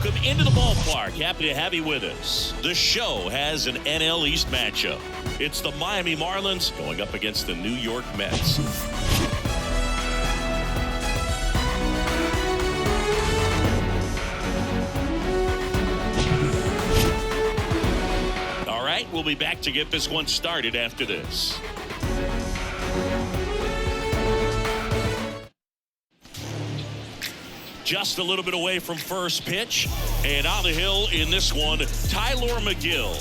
welcome into the ballpark. Happy to have you with us. The show has an NL East matchup. It's the Miami Marlins going up against the New York Mets. All right, we'll be back to get this one started after this. Just a little bit away from first pitch, and on the hill in this one, Tylor Megill.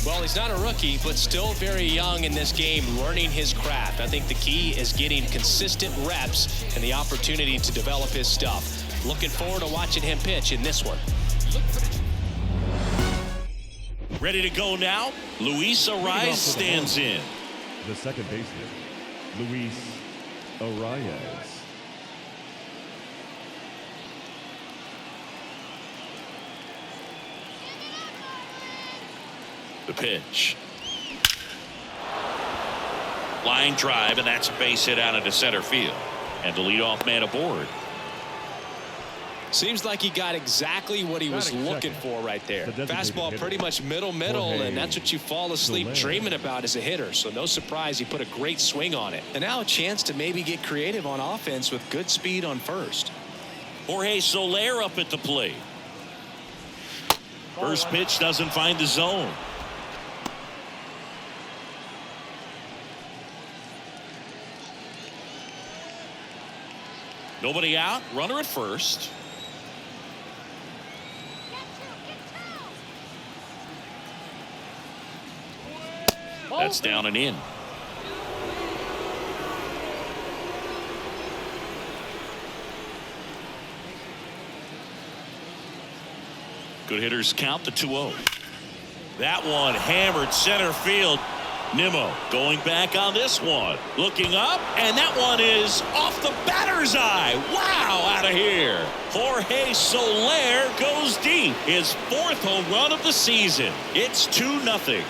Well, he's not a rookie, but still very young in this game, learning his craft. I think the key is getting consistent reps and the opportunity to develop his stuff. Looking forward to watching him pitch in this one. Ready to go now. Luis Arraez stands in. The second baseman, Luis Arraez. The pitch. Line drive, and that's a base hit out into center field. And the leadoff man aboard. Seems like he got exactly what he was looking for right there. Fastball pretty much middle, and that's what you fall asleep dreaming about as a hitter. So no surprise he put a great swing on it. And now a chance to maybe get creative on offense with good speed on first. Jorge Soler up at the plate. First pitch doesn't find the zone. Nobody out, runner at first. That's down and in. Good hitters count the 2-0. That one hammered center field. Nimmo going back on this one. Looking up, and that one is off the batter's eye. Wow, out of here. Jorge Soler goes deep. His fourth home run of the season. It's 2-0.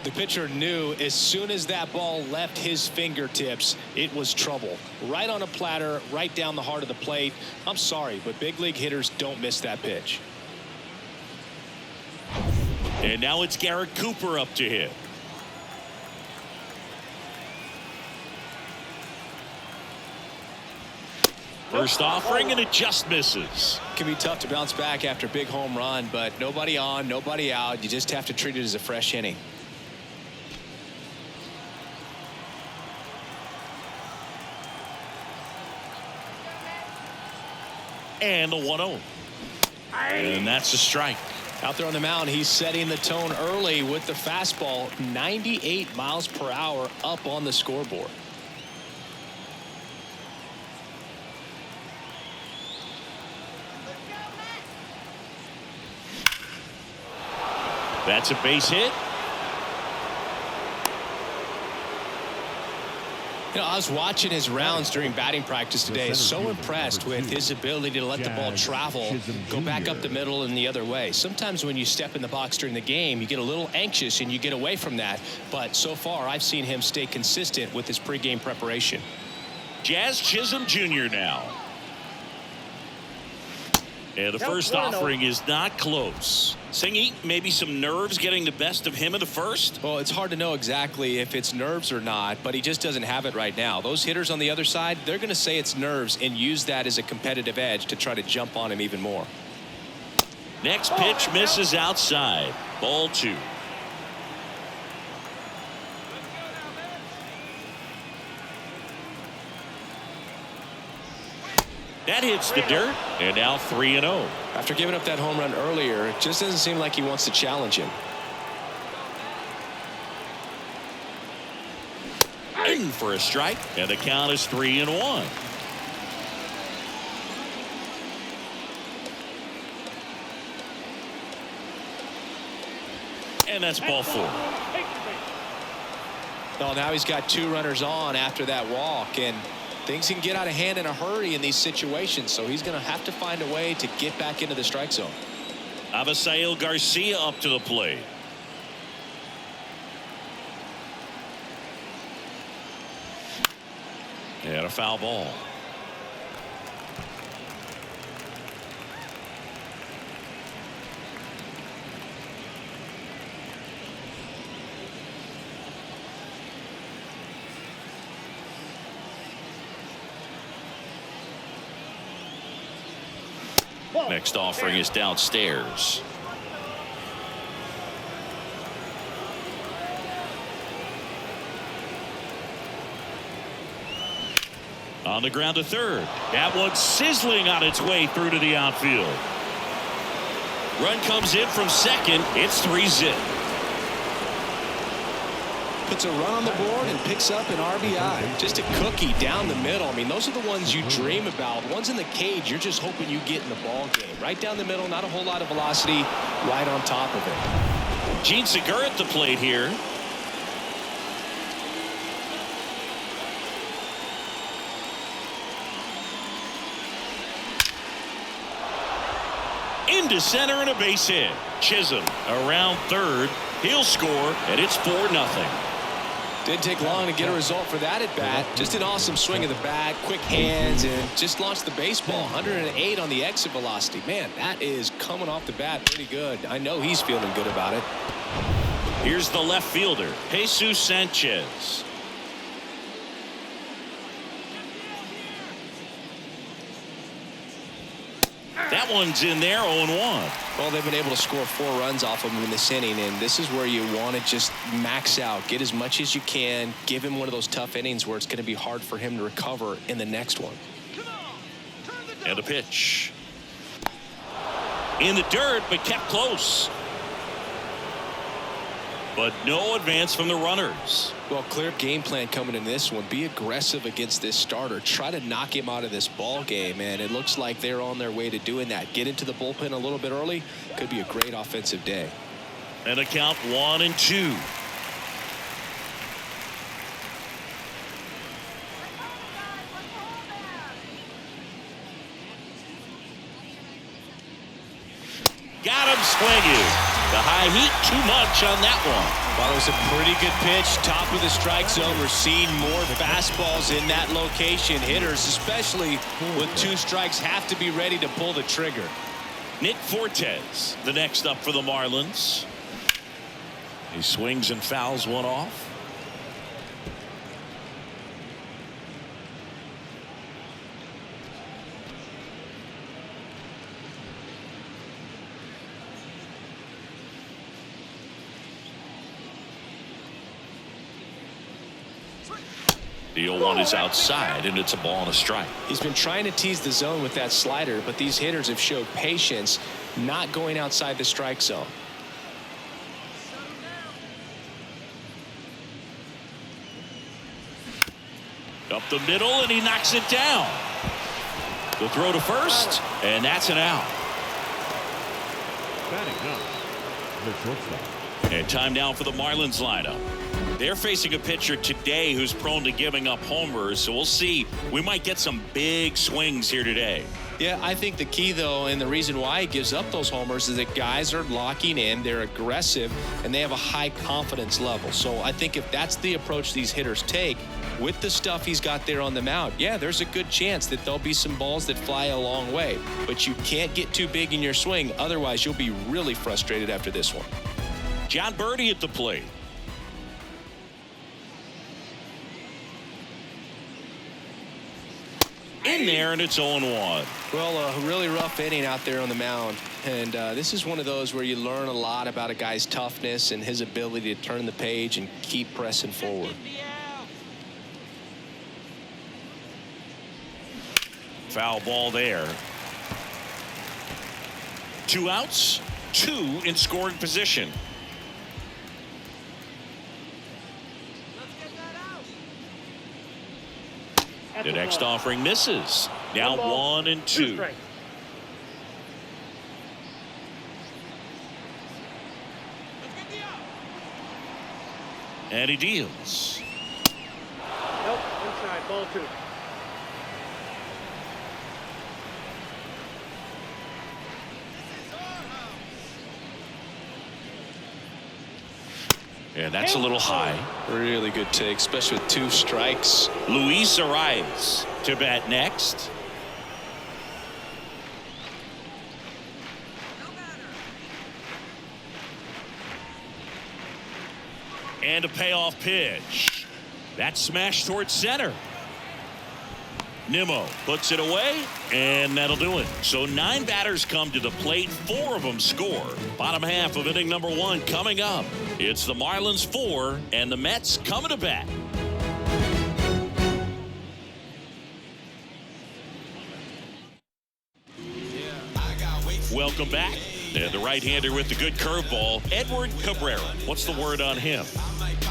The pitcher knew as soon as that ball left his fingertips, it was trouble. Right on a platter, right down the heart of the plate. I'm sorry, but big league hitters don't miss that pitch. And now it's Garrett Cooper up to hit. First offering, and it just misses. It can be tough to bounce back after a big home run, but nobody on, nobody out. You just have to treat it as a fresh inning. And the 1-0. And that's a strike. Out there on the mound, he's setting the tone early with the fastball. 98 miles per hour up on the scoreboard. That's a base hit. You know, I was watching his rounds during batting practice today. So impressed with his ability to let the ball travel, go back up the middle and the other way. Sometimes when you step in the box during the game, you get a little anxious and you get away from that. But so far, I've seen him stay consistent with his pregame preparation. Jazz Chisholm Jr. now. And the first offering is not close. Singy, maybe some nerves getting the best of him in the first? Well, it's hard to know exactly if it's nerves or not, but he just doesn't have it right now. Those hitters on the other side, they're going to say it's nerves and use that as a competitive edge to try to jump on him even more. Next pitch misses outside. Ball 2. That hits the dirt, and now 3-0. After giving up that home run earlier, it just doesn't seem like he wants to challenge him. In for a strike, and the count is 3-1. And that's ball 4. Well, now he's got 2 runners on after that walk, and things can get out of hand in a hurry in these situations, so he's going to have to find a way to get back into the strike zone. Avisail Garcia up to the plate. And a foul ball. Next offering is downstairs. On the ground to third. That one sizzling on its way through to the outfield. Run comes in from second. It's 3-zip. Puts a run on the board and picks up an RBI. Just a cookie down the middle. I mean, those are the ones you dream about. Ones in the cage, you're just hoping you get in the ball game. Right down the middle, not a whole lot of velocity, right on top of it. Gene Segura at the plate here. Into center and a base hit. Chisholm around third. He'll score, and it's 4-0. Didn't take long to get a result for that at bat. Just an awesome swing of the bat, quick hands, and just launched the baseball. 108 on the exit velocity. Man, that is coming off the bat pretty good. I know he's feeling good about it. Here's the left fielder, Jesus Sanchez. That one's in there, 0-1. Well, they've been able to score 4 runs off of him in this inning, and this is where you want to just max out, get as much as you can, give him one of those tough innings where it's going to be hard for him to recover in the next one. And a pitch. In the dirt, but kept close. But no advance from the runners. Well, clear game plan coming in this one. Be aggressive against this starter. Try to knock him out of this ball game, and it looks like they're on their way to doing that. Get into the bullpen a little bit early. Could be a great offensive day. And a count 1-2. Got him swinging. The high heat, too much on that one. Well, it was a pretty good pitch. Top of the strike zone. We're seeing more fastballs in that location. Hitters, especially with 2 strikes, have to be ready to pull the trigger. Nick Fortes, the next up for the Marlins. He swings and fouls one off. The 0-1 is outside, and it's a ball and a strike. He's been trying to tease the zone with that slider, but these hitters have showed patience, not going outside the strike zone. Up the middle, and he knocks it down. The throw to first, and that's an out. Batting up, the shortstop. And time now for the Marlins lineup. They're facing a pitcher today who's prone to giving up homers, so we'll see. We might get some big swings here today. Yeah, I think the key, though, and the reason why he gives up those homers is that guys are locking in, they're aggressive, and they have a high confidence level. So I think if that's the approach these hitters take, with the stuff he's got there on the mound, yeah, there's a good chance that there'll be some balls that fly a long way. But you can't get too big in your swing, otherwise you'll be really frustrated after this one. John Birdie at the plate. In there, and it's 0-1. Well, a really rough inning out there on the mound. And this is one of those where you learn a lot about a guy's toughness and his ability to turn the page and keep pressing forward. Foul ball there. 2 outs, 2 in scoring position. The next offering misses. Now 1-2. And he deals. Nope, inside, ball 2. And that's a little high. Really good take, especially with 2 strikes. Luis Arias to bat next. And a payoff pitch. That's smashed towards center. Nimmo puts it away, and that'll do it. So 9 batters come to the plate, 4 of them score. Bottom half of inning number 1 coming up. It's the Marlins 4 and the Mets coming to bat. Welcome back. And the right-hander with the good curveball, Edward Cabrera. What's the word on him?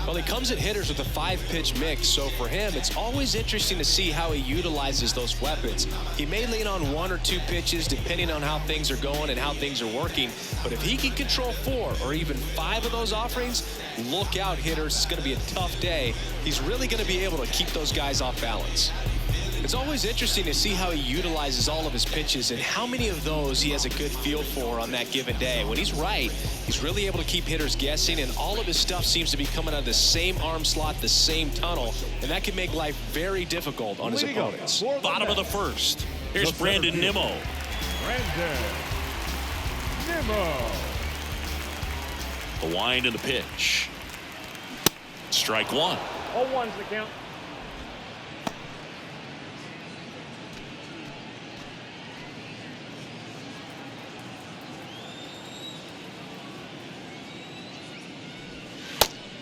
Well, he comes at hitters with a 5-pitch mix, so for him, it's always interesting to see how he utilizes those weapons. He may lean on 1 or 2 pitches depending on how things are going and how things are working, but if he can control 4 or even 5 of those offerings, look out, hitters. It's going to be a tough day. He's really going to be able to keep those guys off balance. It's always interesting to see how he utilizes all of his pitches and how many of those he has a good feel for on that given day. When he's right, he's really able to keep hitters guessing, and all of his stuff seems to be coming out of the same arm slot, the same tunnel, and that can make life very difficult on his opponents. Bottom of the first. Here's Brandon Nimmo. Brandon Nimmo. The wind and the pitch. Strike 1. All ones the count.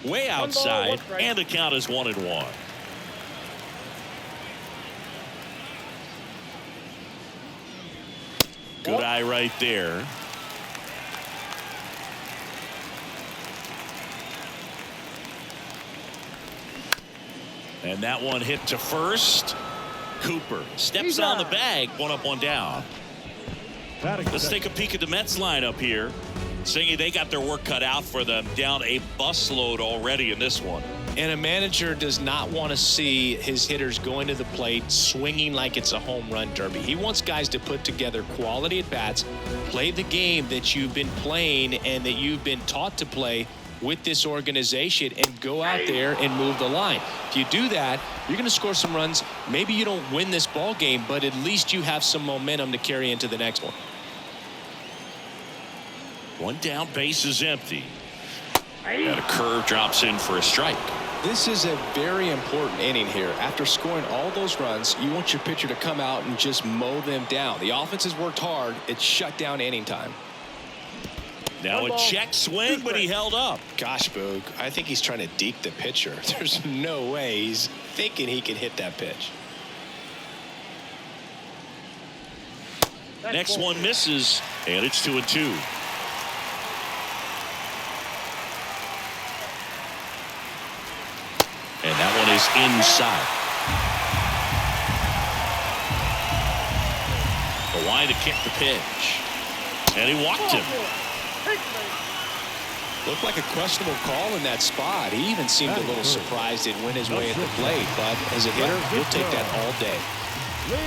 Way outside, and the count is 1-1. Good eye right there. And that one hit to first. Cooper steps on the bag. 1 up, 1 down. Let's take a peek at the Mets lineup here. Saying they got their work cut out for them, down a busload already in this one. And a manager does not want to see his hitters going to the plate swinging like it's a home run derby. He wants guys to put together quality at bats, play the game that you've been playing and that you've been taught to play with this organization, and go out there and move the line. If you do that, you're going to score some runs. Maybe you don't win this ball game, but at least you have some momentum to carry into the next one. 1 down, base is empty. And a curve drops in for a strike. This is a very important inning here. After scoring all those runs, you want your pitcher to come out and just mow them down. The offense has worked hard. It's shut down inning time. Now a check swing, but he held up. Gosh, Boog, I think he's trying to deke the pitcher. There's no way he's thinking he can hit that pitch. Next one misses, and it's 2-2. And that one is inside. The line to kick the pitch. And he walked him. Looked like a questionable call in that spot. He even seemed a little surprised it went his way at the plate. But as a hitter, he'll take that all day.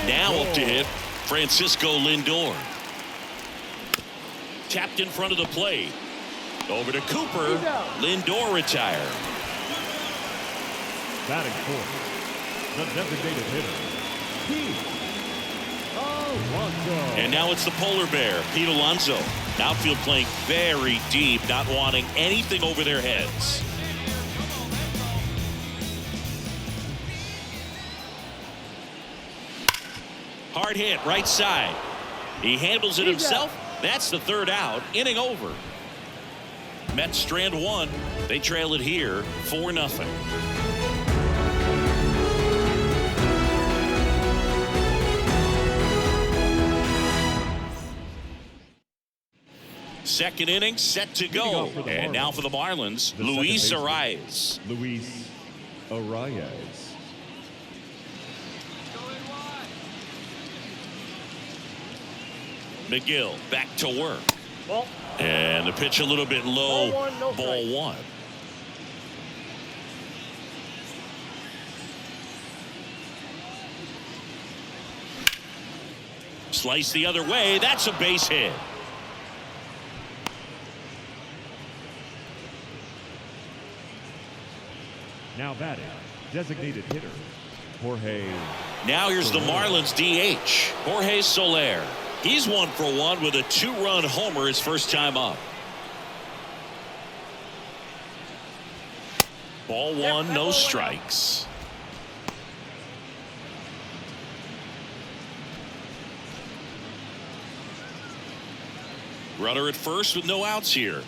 Now up to hit Francisco Lindor. Tapped in front of the plate. Over to Cooper. Lindor retired. Batting fourth, the designated hitter, Pete Alonso. And now it's the polar bear, Pete Alonso. Outfield playing very deep, not wanting anything over their heads. Hard hit, right side. He handles it himself. That's the 3rd out. Inning over. Mets strand 1. They trail it here 4-0. Second inning set to go. And now for the Marlins, Luis Arias. Luis Arias. Megill back to work. And the pitch a little bit low. Ball 1. Slice the other way. That's a base hit. Now batting, designated hitter, Jorge. Now here's the Marlins DH, Jorge Soler. He's 1 for 1 with a 2-run homer his first time up. Ball 1, no strikes. Runner at first with no outs here.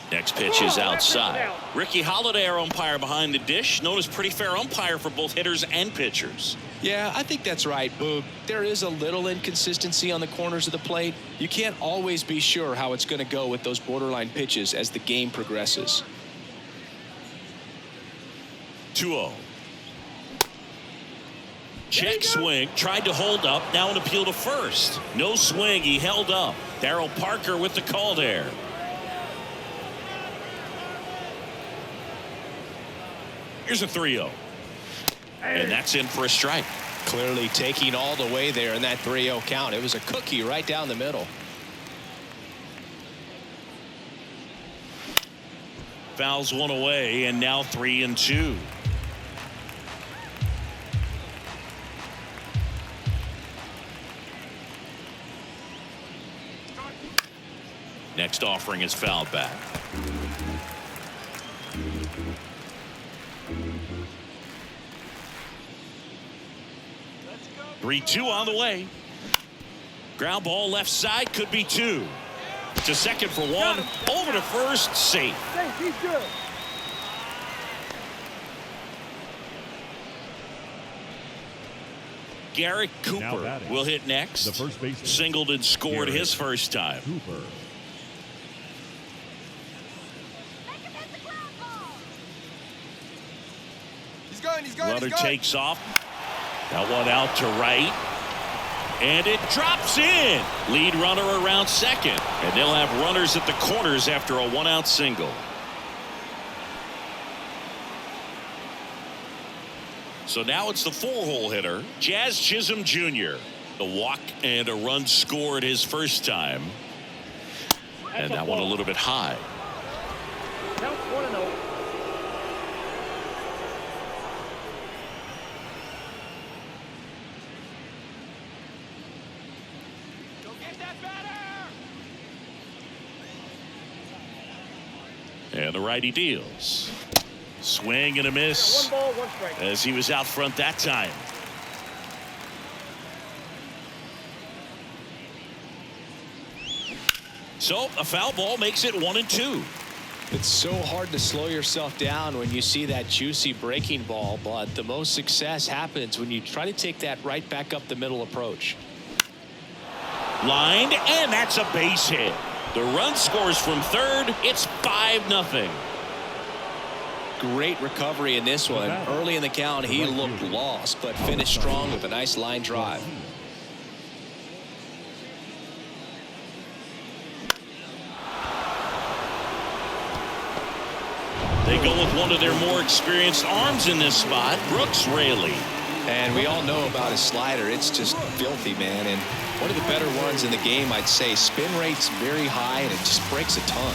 Next pitch is outside. Ricky Holiday, our umpire behind the dish, known as pretty fair umpire for both hitters and pitchers. Yeah, I think that's right, Boog. There is a little inconsistency on the corners of the plate. You can't always be sure how it's going to go with those borderline pitches as the game progresses. 2-0. Check swing, tried to hold up, now an appeal to first. No swing, he held up. Darryl Parker with the call there. Here's a 3-0. And that's in for a strike. Clearly taking all the way there in that 3-0 count. It was a cookie right down the middle. Fouls one away, and now 3-2. Next offering is fouled back. 3-2 on the way. Ground ball left side, could be 2. To second for 1. Over to first, safe. He's good. Garrett Cooper batting, will hit next. the first baseman, Singleton scored his first time. Cooper. Runner takes off. That one out to right. And it drops in. Lead runner around second. And they'll have runners at the corners after a 1-out single. So now it's the 4-hole hitter, Jazz Chisholm Jr. The walk and a run scored his first time. And that one a little bit high. Count 1-0. And the righty deals. Swing and a miss. 1 ball, 1 strike. As he was out front that time. So a foul ball makes it 1-2. It's so hard to slow yourself down when you see that juicy breaking ball, but the most success happens when you try to take that right back up the middle approach. Lined, and that's a base hit. The run scores from third. It's 5-0. Great recovery in this one. Early in the count, he looked lost, but finished strong with a nice line drive. They go with one of their more experienced arms in this spot, Brooks Raley. And we all know about his slider. It's just filthy, man. And one of the better ones in the game, I'd say. Spin rate's very high, and it just breaks a ton.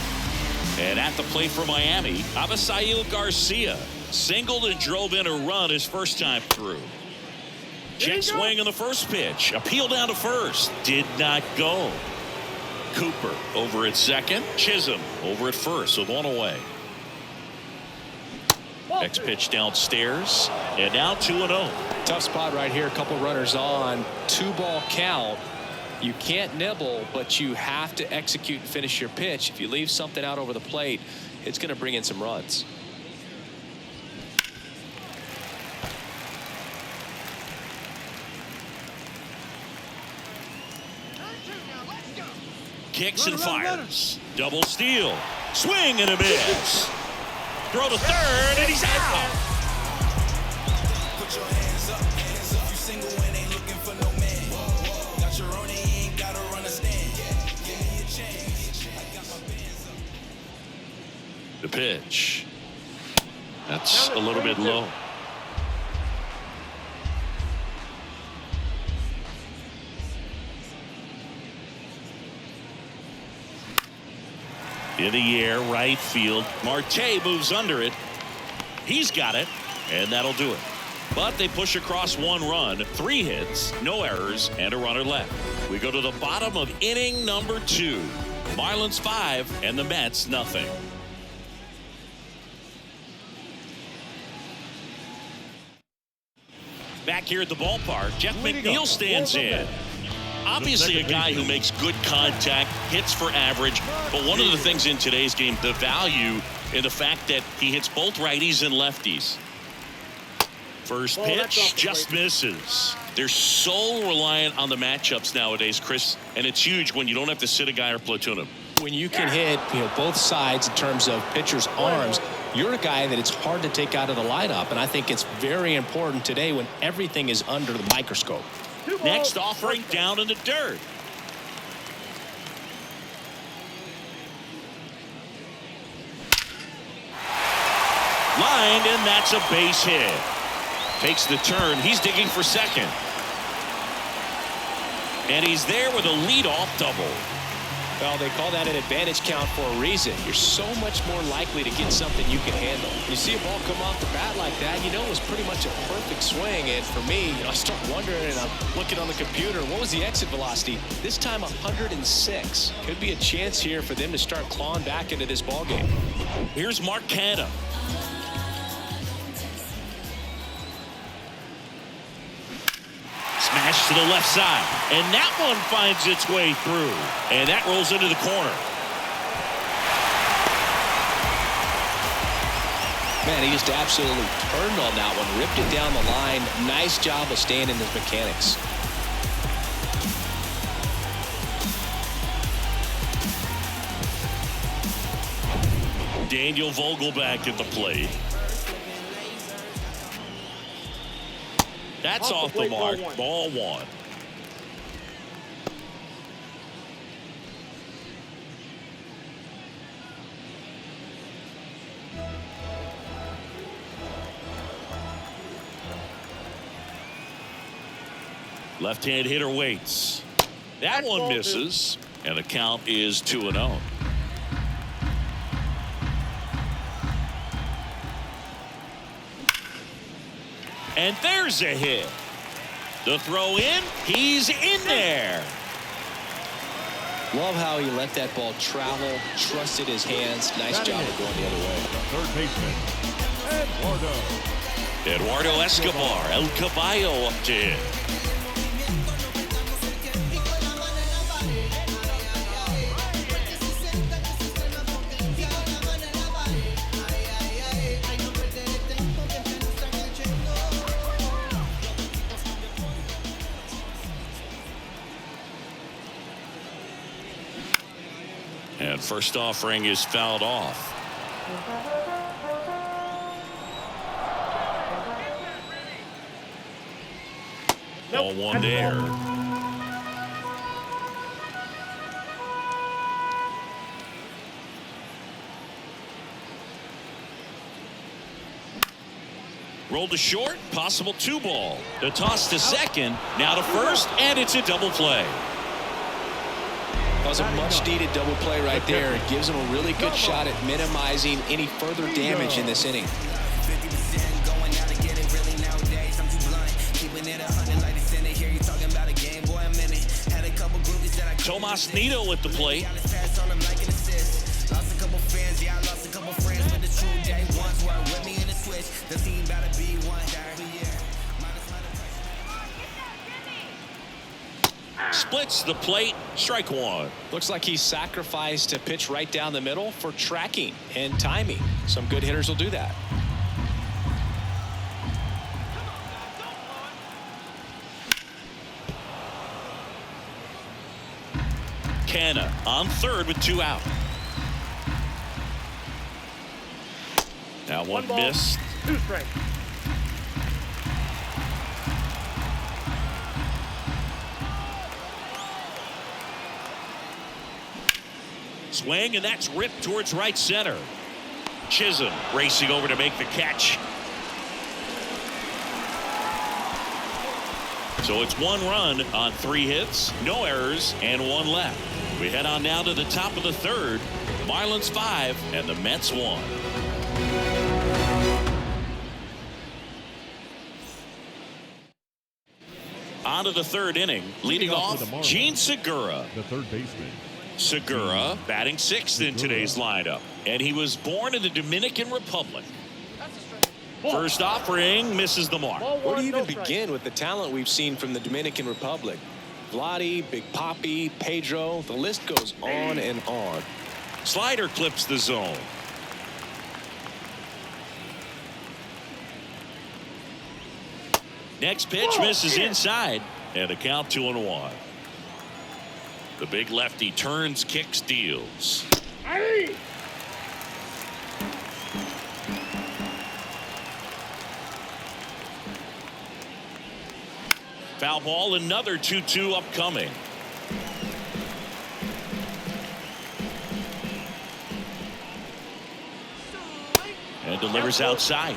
And at the plate for Miami, Avisail Garcia singled and drove in a run his first time through. Check swing on the first pitch. Appeal down to first. Did not go. Cooper over at second. Chisholm over at first with 1 away. Next pitch downstairs. And now 2-0. Tough spot right here. A couple runners on. 2-ball count. You can't nibble, but you have to execute and finish your pitch. If you leave something out over the plate, it's going to bring in some runs. Kicks and fires. Double steal. Swing and a miss. Throw to third, and he's out. Put your hands up if you single and ain't looking for no man. Got your own, you ain't gotta run a stand. Give me a chance. I got my bands up. The pitch. That's a little bit low. In the air, right field. Marte moves under it. He's got it, and that'll do it. But they push across 1 run, 3 hits, no errors, and a runner left. We go to the bottom of inning number 2. Marlins 5 and the Mets nothing. Back here at the ballpark, Jeff Megill stands in. Obviously a guy who makes good contact, hits for average, but one of the things in today's game, the value in the fact that he hits both righties and lefties. First pitch just misses. They're so reliant on the matchups nowadays, Chris, and it's huge when you don't have to sit a guy or platoon him. When you can hit, both sides in terms of pitchers' arms, you're a guy that it's hard to take out of the lineup, and I think it's very important today when everything is under the microscope. Next offering down in the dirt. Lined, and that's a base hit. Takes the turn. He's digging for second. And he's there with a leadoff double. Well, they call that an advantage count for a reason. You're so much more likely to get something you can handle. You see a ball come off the bat like that, it was pretty much a perfect swing. And for me, I start wondering, and I'm looking on the computer, what was the exit velocity? This time 106. Could be a chance here for them to start clawing back into this ball game. Here's Mark Canha. Smash to the left side, and that one finds its way through, and that rolls into the corner. Man, he just absolutely turned on that one, ripped it down the line. Nice job of staying in his mechanics. Daniel Vogelback at the plate. That's off the mark. Ball 1. Left-hand hitter waits. That one misses, and the count is 2-0. And there's a hit. The throw in, he's in there. Love how he let that ball travel, trusted his hands. Nice job of going the other way. Third baseman, Eduardo Escobar, El Caballo up to hit. And first offering is fouled off. Ball 1 there. Rolled to short, possible 2-ball. The toss to second, now to first, and it's a double play. That was a much-needed double play right there. It gives them a really good shot at minimizing any further damage in this inning. Tomas Nido at the plate. Splits the plate, strike 1. Looks like he sacrificed a pitch right down the middle for tracking and timing. Some good hitters will do that. Canha on third with 2 out. Now one missed. 2 strikes. Swing, and that's ripped towards right center. Chisholm racing over to make the catch. So it's 1 run on 3 hits, no errors, and 1 left. We head on now to the top of the 3rd. Marlins 5 and the Mets 1. On to the third inning. Leading off, Gene Segura. The third baseman. Segura batting sixth in today's lineup. And he was born in the Dominican Republic. First offering misses the mark. Where do you even begin with the talent we've seen from the Dominican Republic? Vladdy, Big Papi, Pedro, the list goes on and on. Slider clips the zone. Next pitch misses inside, and a count 2-1. The big lefty turns, kicks, deals. Foul ball, another 2-2 upcoming. And delivers outside.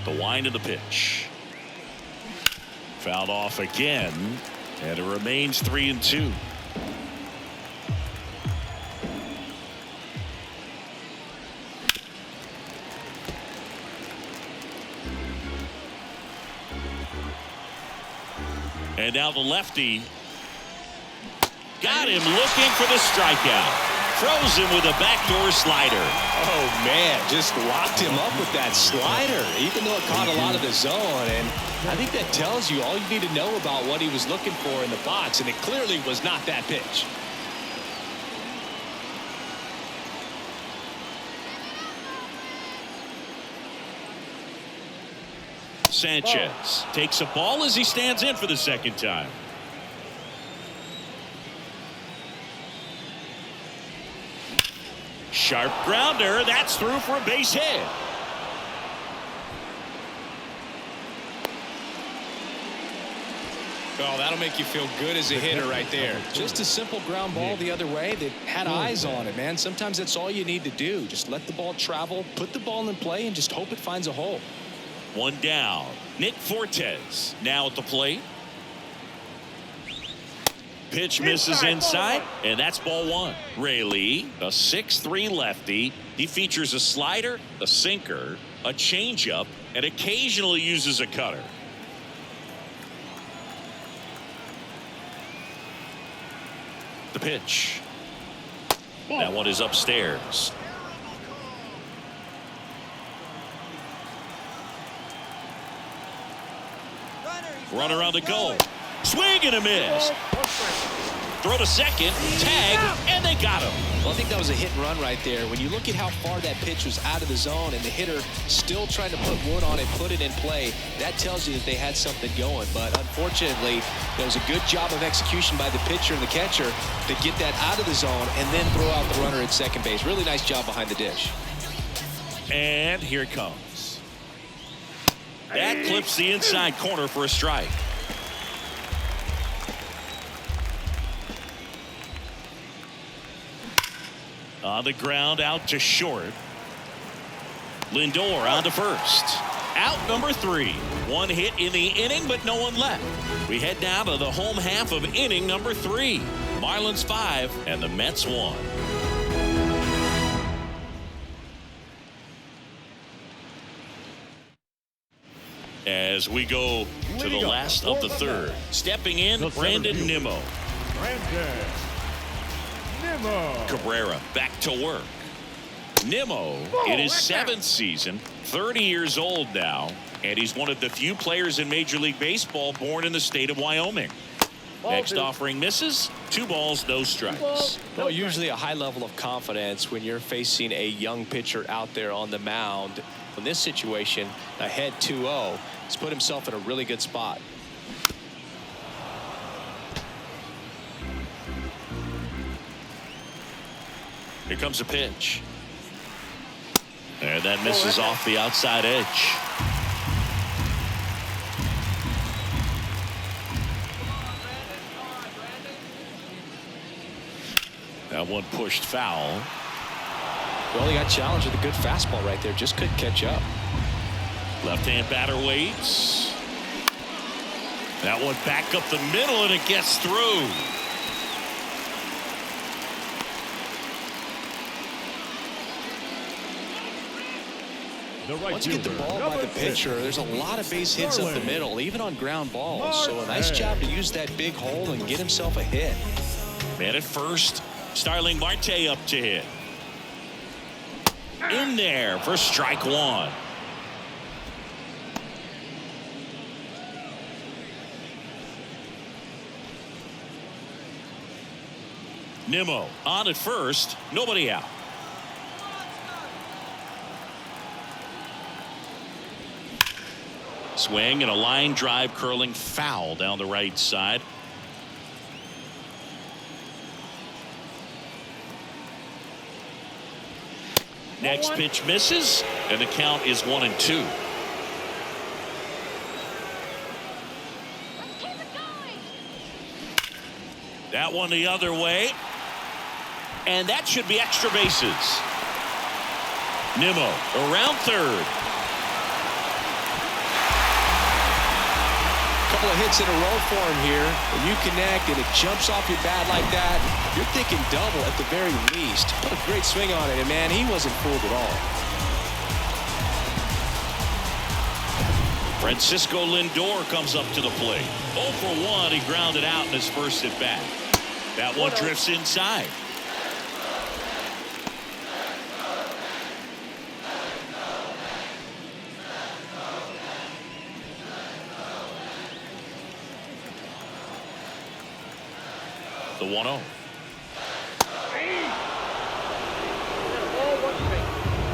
The wind of the pitch. Fouled off again, and it remains 3-2. And now the lefty got him looking for the strikeout. Throws him with a backdoor slider. Oh, man, just locked him up with that slider, even though it caught a lot of the zone. And I think that tells you all you need to know about what he was looking for in the box, and it clearly was not that pitch. Sanchez takes a ball as he stands in for the second time. Sharp grounder. That's through for a base hit. Oh, that'll make you feel good as a hitter right there. Just a simple ground ball the other way that had eyes on it, man. Sometimes that's all you need to do. Just let the ball travel, put the ball in play, and just hope it finds a hole. One down. Nick Fortes now at the plate. Pitch misses inside, and that's ball one. Ray Lee, a 6'3" lefty. He features a slider, a sinker, a changeup, and occasionally uses a cutter. The pitch. That one is upstairs. Runner on the goal. Swing and a miss. Throw to second. Tag, and they got him. Well, I think that was a hit and run right there. When you look at how far that pitch was out of the zone and the hitter still trying to put wood on it, put it in play, that tells you that they had something going. But unfortunately, there was a good job of execution by the pitcher and the catcher to get that out of the zone and then throw out the runner at second base. Really nice job behind the dish. And here it comes. That clips the inside corner for a strike. On the ground, out to short. Lindor on to first. Out number 3. One hit in the inning, but no one left. We head down to the home half of inning number 3. Marlins 5 and the Mets 1. As we go to the last of the third. Stepping in, Brandon Nimmo. Cabrera back to work. Nimmo in his 7th season, 30 years old now, and he's one of the few players in Major League Baseball born in the state of Wyoming. Next offering misses. 2 balls, no strikes. Well, usually a high level of confidence when you're facing a young pitcher out there on the mound. In this situation, ahead 2-0, he's put himself in a really good spot. Here comes a pitch. And that misses off the outside edge. That one pushed foul. Well, he got challenged with a good fastball right there. Just couldn't catch up. Left-hand batter waits. That one back up the middle, and it gets through. Once you get the ball by the pitcher, there's a lot of base hits up the middle, even on ground balls. So a nice job to use that big hole and get himself a hit. Man at first, Starling Marte up to hit. In there for strike one. Nimmo on at first, nobody out. Swing and a line drive curling foul down the right side. Next pitch misses, and the count is 1-2. That one the other way, and that should be extra bases. Nimmo around third. Couple of hits in a row for him here. When you connect and it jumps off your bat like that, you're thinking double at the very least. What a great swing on it, and man, he wasn't fooled at all. Francisco Lindor comes up to the plate. 0 for 1. He grounded out in his first at bat. That one drifts inside. The 1-0.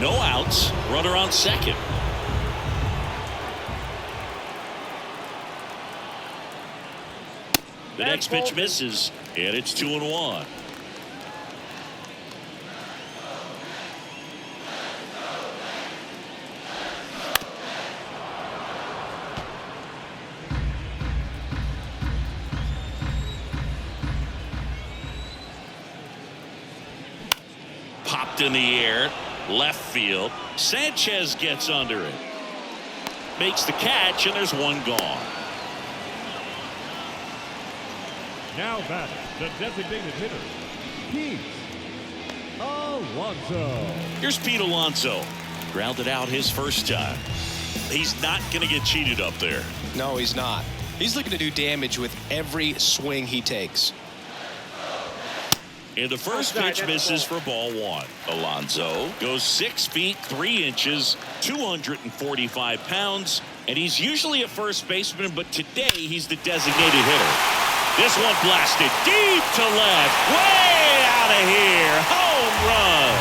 No outs. Runner on second. The next pitch misses, and it's 2-1. Popped in the air, left field. Sanchez gets under it. Makes the catch, and there's one gone. Now batting, the designated hitter, Pete Alonso. Here's Pete Alonso. Grounded out his first time. He's not going to get cheated up there. No, he's not. He's looking to do damage with every swing he takes. And the first pitch misses for ball one. Alonso goes 6 feet 3 inches, 245 pounds, and he's usually a first baseman, but today he's the designated hitter. This one blasted deep to left, way out of here. Home run.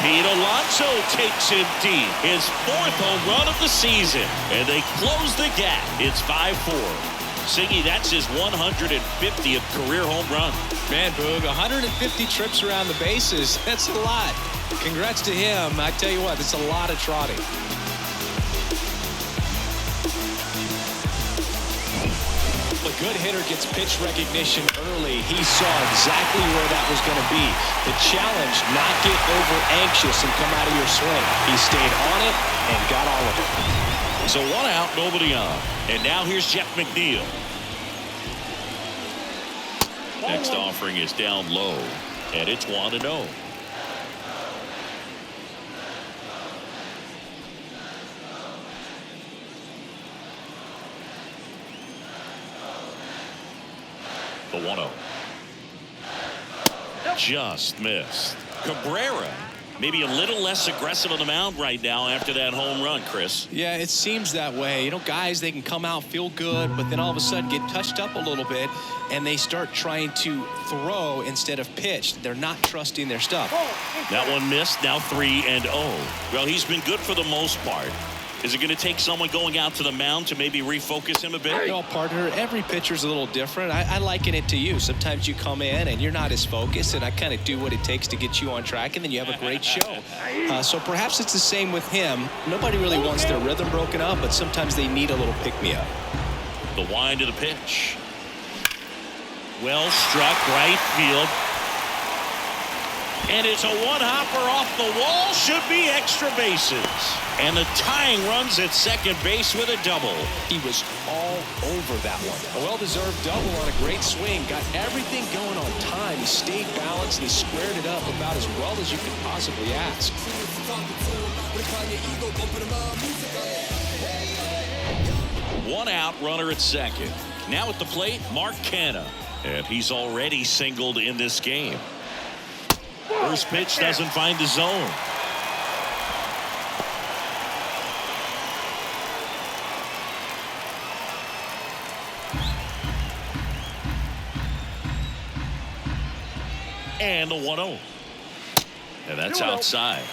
Pete Alonso takes him deep. His 4th home run of the season, and they close the gap. It's 5-4. Siggy, that's his 150th career home run. Man, Boog, 150 trips around the bases. That's a lot. Congrats to him. I tell you what, that's a lot of trotting. A good hitter gets pitch recognition early. He saw exactly where that was going to be. The challenge, not get over anxious and come out of your swing. He stayed on it and got all of it. So 1 out, nobody on. And now here's Jeff McNeil. Next offering is down low, and it's 1-0. The 1-0. Just missed. Cabrera maybe a little less aggressive on the mound right now after that home run, Chris. Yeah, it seems that way. You know, guys, they can come out, feel good, but then all of a sudden get touched up a little bit, and they start trying to throw instead of pitch. They're not trusting their stuff. That one missed, now 3-0. Well, he's been good for the most part. Is it going to take someone going out to the mound to maybe refocus him a bit? No, partner, every pitcher's a little different. I liken it to you. Sometimes you come in and you're not as focused, and I kind of do what it takes to get you on track, and then you have a great show. So perhaps it's the same with him. Nobody really wants their rhythm broken up, but sometimes they need a little pick-me-up. The wind of the pitch. Well struck, right field. And it's a one-hopper off the wall. Should be extra bases. And the tying runs at second base with a double. He was all over that one. A well-deserved double on a great swing. Got everything going on time. He stayed balanced and he squared it up about as well as you could possibly ask. One out, runner at second. Now at the plate, Mark Canha. And he's already singled in this game. First pitch doesn't find the zone. And the 1-0. And that's outside.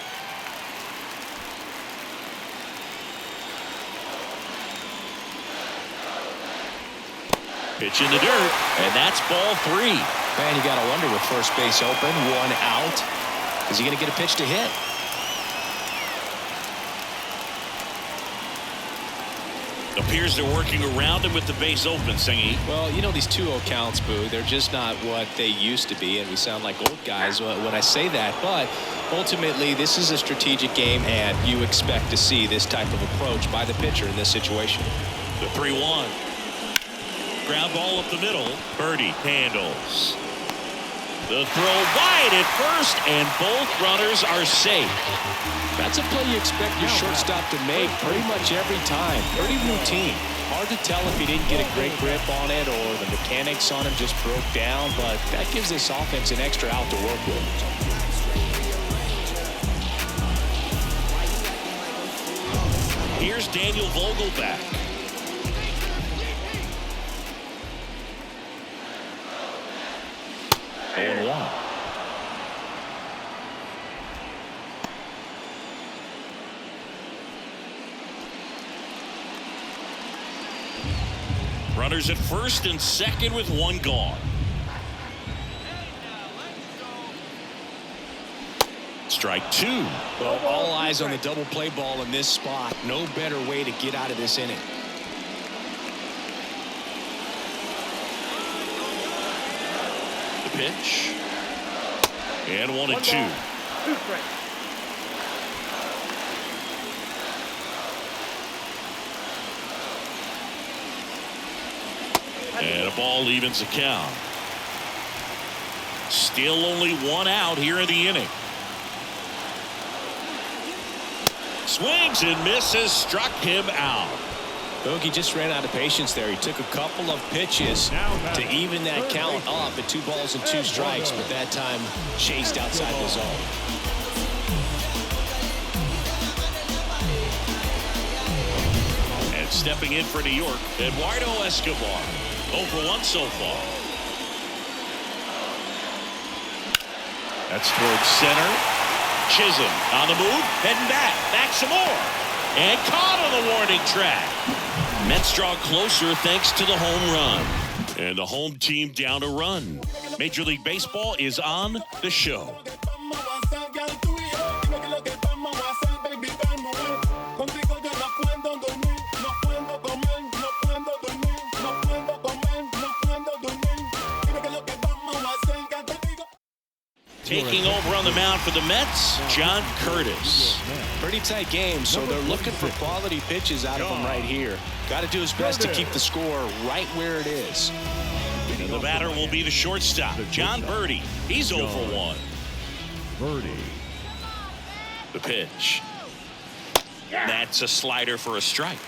Pitch in the dirt, and that's ball 3. Man, you got to wonder with first base open, one out. Is he going to get a pitch to hit? Appears they're working around him with the base open, Singy. Well, you know, these 2-0 counts, Boo, they're just not what they used to be, and we sound like old guys when I say that. But ultimately, this is a strategic game, and you expect to see this type of approach by the pitcher in this situation. The 3-1. Ground ball up the middle. Birdie handles. The throw wide at first, and both runners are safe. That's a play you expect your shortstop to make pretty much every time. Pretty routine. Hard to tell if he didn't get a great grip on it or the mechanics on him just broke down, but that gives this offense an extra out to work with. Here's Daniel Vogelback. And 1. Runners at first and second with 1 gone. Strike 2. Well, all eyes on the double play ball in this spot. No better way to get out of this inning. Pitch. And 1-2. 2 strikes. And a ball evens the count. Still only 1 out here in the inning. Swings and misses, struck him out. Bogey just ran out of patience there. He took a couple of pitches to even that count up at 2 balls and 2 strikes, but that time chased outside the zone. And stepping in for New York, Eduardo Escobar. 0 for 1 so far. That's towards center. Chisholm on the move, heading back some more. And caught on the warning track. Mets draw closer thanks to the home run. And the home team down a run. Major League Baseball is on the show. Taking over on the mound for the Mets, John Curtis. Pretty tight game, so they're looking for quality pitches out of him right here. Got to do his best to keep the score right where it is. And the batter will be the shortstop, John Birdie. He's 0 for 1. Birdie. The pitch. That's a slider for a strike.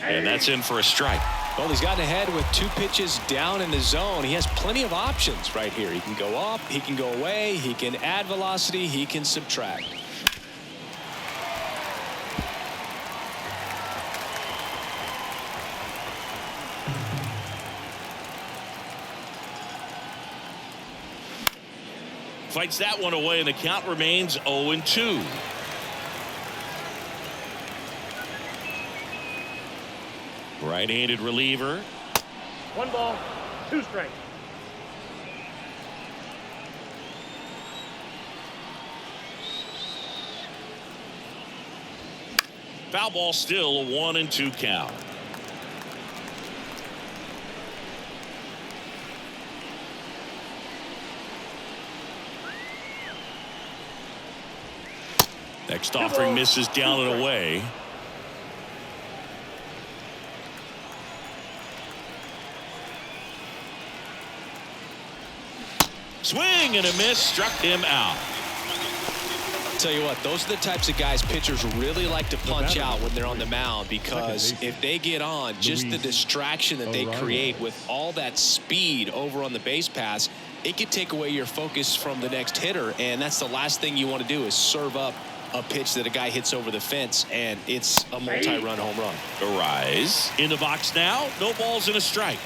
And that's in for a strike. Well, he's gotten ahead with 2 pitches down in the zone. He has plenty of options right here. He can go up, he can go away, he can add velocity, he can subtract. Fights that one away, and the count remains 0-2. Right-handed reliever. 1 ball, 2 strikes. Foul ball, still a 1-2 count. Next offering misses down and away. Swing and a miss, struck him out. Tell you what, those are the types of guys pitchers really like to punch out when they're on the mound, because if they get on, just the distraction that they create with all that speed over on the base pass, it could take away your focus from the next hitter, and that's the last thing you want to do is serve up a pitch that a guy hits over the fence, and it's a multi-run home run. Arise in the box now, no balls and a strike.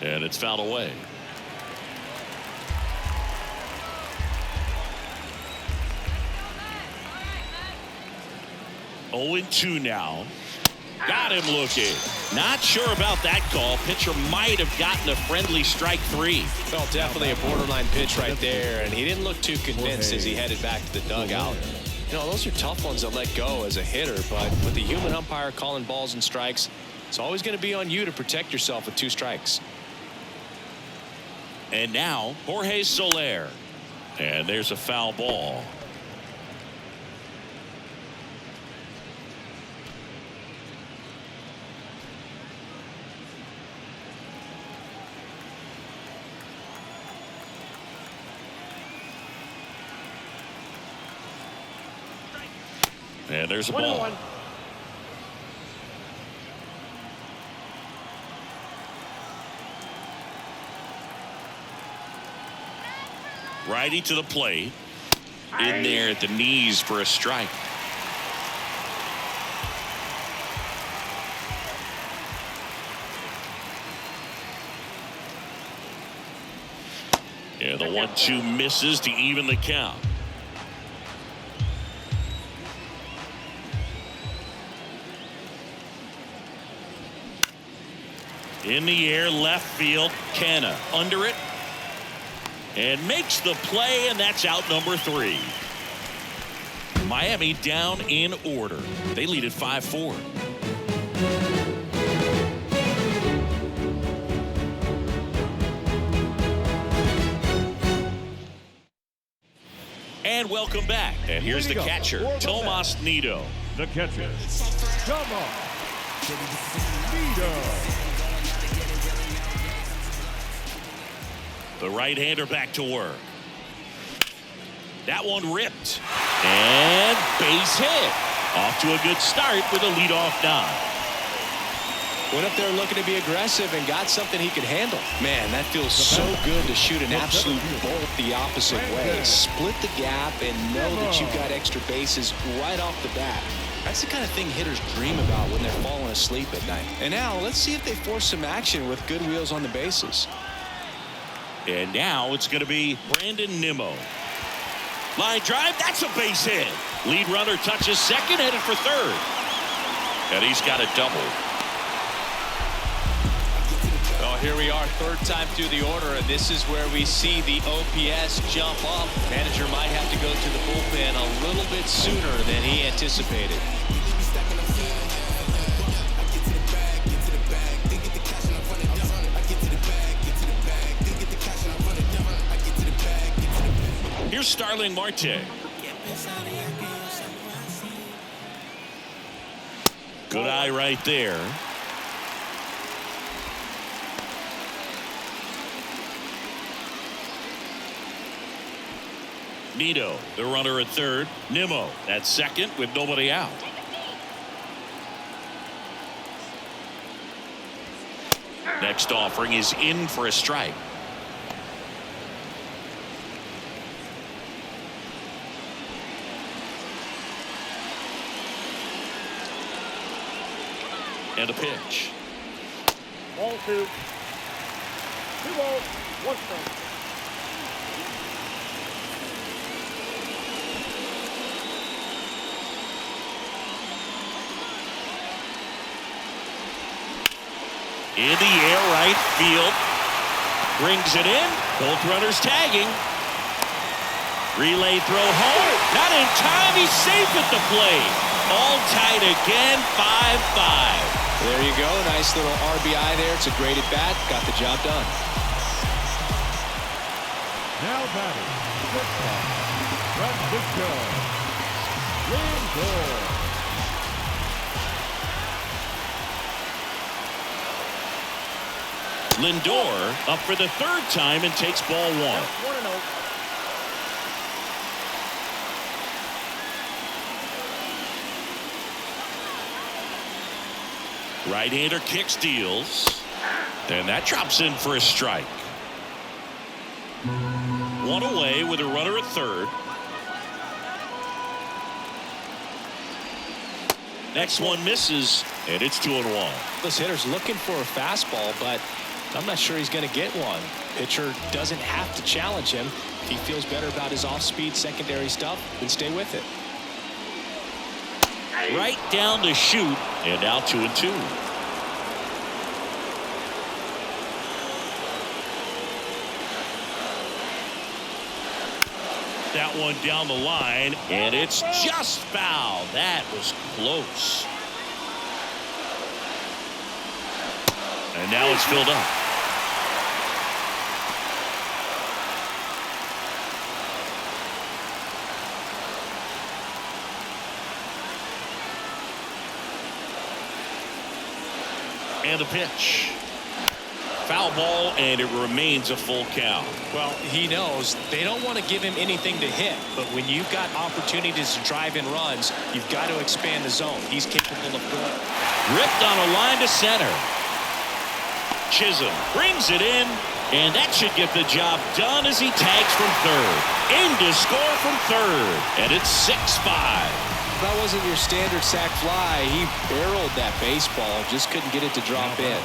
And it's fouled away. Oh, 2 now. Got him looking. Not sure about that call. Pitcher might have gotten a friendly strike 3. Well, definitely a borderline pitch right there, and he didn't look too convinced as he headed back to the dugout. You know, those are tough ones to let go as a hitter, but with the human umpire calling balls and strikes, it's always going to be on you to protect yourself with 2 strikes. And now Jorge Soler, and there's a foul ball. And there's a ball. 1-1. Righty to the plate. In there at the knees for a strike. Yeah, the 1-2 misses to even the count. In the air, left field, Canna under it. And makes the play, and that's out number 3. Miami down in order. They lead at 5-4. And welcome back. And here's the catcher, Tomas Nido. The catcher, Tomas Nido. The right-hander back to work. That one ripped. And base hit. Off to a good start with a leadoff nod. Went up there looking to be aggressive and got something he could handle. Man, that feels so good to shoot an absolute bolt the opposite way. Split the gap and know that you've got extra bases right off the bat. That's the kind of thing hitters dream about when they're falling asleep at night. And now let's see if they force some action with good wheels on the bases. And now it's going to be Brandon Nimmo. Line drive, that's a base hit. Lead runner touches second, headed for third. And he's got a double. Oh, here we are, third time through the order, and this is where we see the OPS jump up. Manager might have to go to the bullpen a little bit sooner than he anticipated. Here's Starling Marte. Good eye right there. Nido, the runner at third. Nimmo at second with nobody out. Next offering is in for a strike. And a pitch. Ball 2. 2 balls, 1 strike. In the air, right field. Brings it in. Both runners tagging. Relay throw home. Not in time. He's safe at the plate. All tied again, 5-5. There you go. Nice little RBI there. It's a great at bat. Got the job done. Now batting, shortstop, Francisco Lindor. Lindor up for the third time and takes ball one. 1-0. Right-hander kicks, deals. And that drops in for a strike. One away with a runner at third. Next one misses, and it's 2-1. This hitter's looking for a fastball, but I'm not sure he's going to get one. Pitcher doesn't have to challenge him. If he feels better about his off-speed secondary stuff, then stay with it. Right down the chute, and now 2-2. That one down the line, and it's just foul. That was close. And now it's filled up. And the pitch. Foul ball, and it remains a full count. Well, he knows they don't want to give him anything to hit, but when you've got opportunities to drive in runs, you've got to expand the zone. He's capable of doing it. Ripped on a line to center. Chisholm brings it in, and that should get the job done as he tags from third. In to score from third, and it's 6-5. That wasn't your standard sac fly. He barreled that baseball, just couldn't get it to drop in.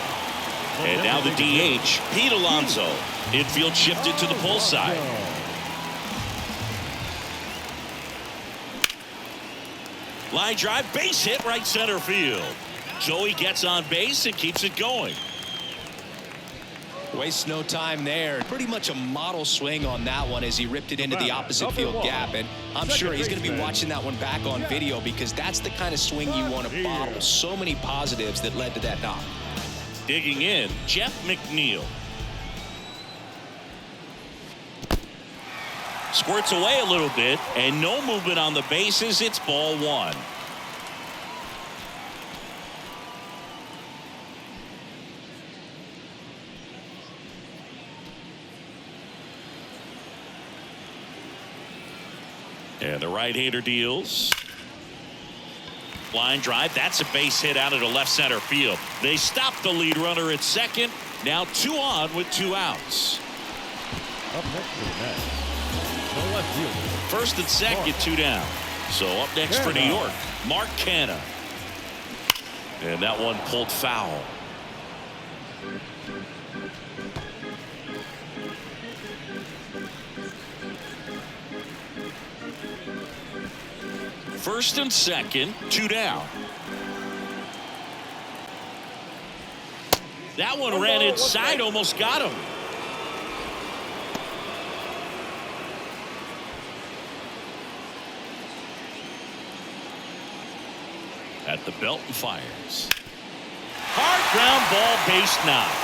And now the DH, Pete Alonso. Infield shifted to the pull side. Line drive, base hit right center field. Joey gets on base and keeps it going. Wastes no time there. Pretty much a model swing on that one as he ripped it into the opposite field gap. And I'm sure he's going to be watching that one back on video because that's the kind of swing you want to bottle. So many positives that led to that knock. Digging in, Jeff McNeil. Squirts away a little bit, and no movement on the bases. It's ball one. And the right-hander deals. Line drive. That's a base hit out of the left center field. They stop the lead runner at second. Now 2 on with 2 outs. Up next for the Mets, the left fielder. First and second, 2 down. So up next for New York, Mark Canha. And that one pulled foul. First and second, 2 down. That one ran inside, almost got him. At the belt and fires. Hard ground ball, base knock.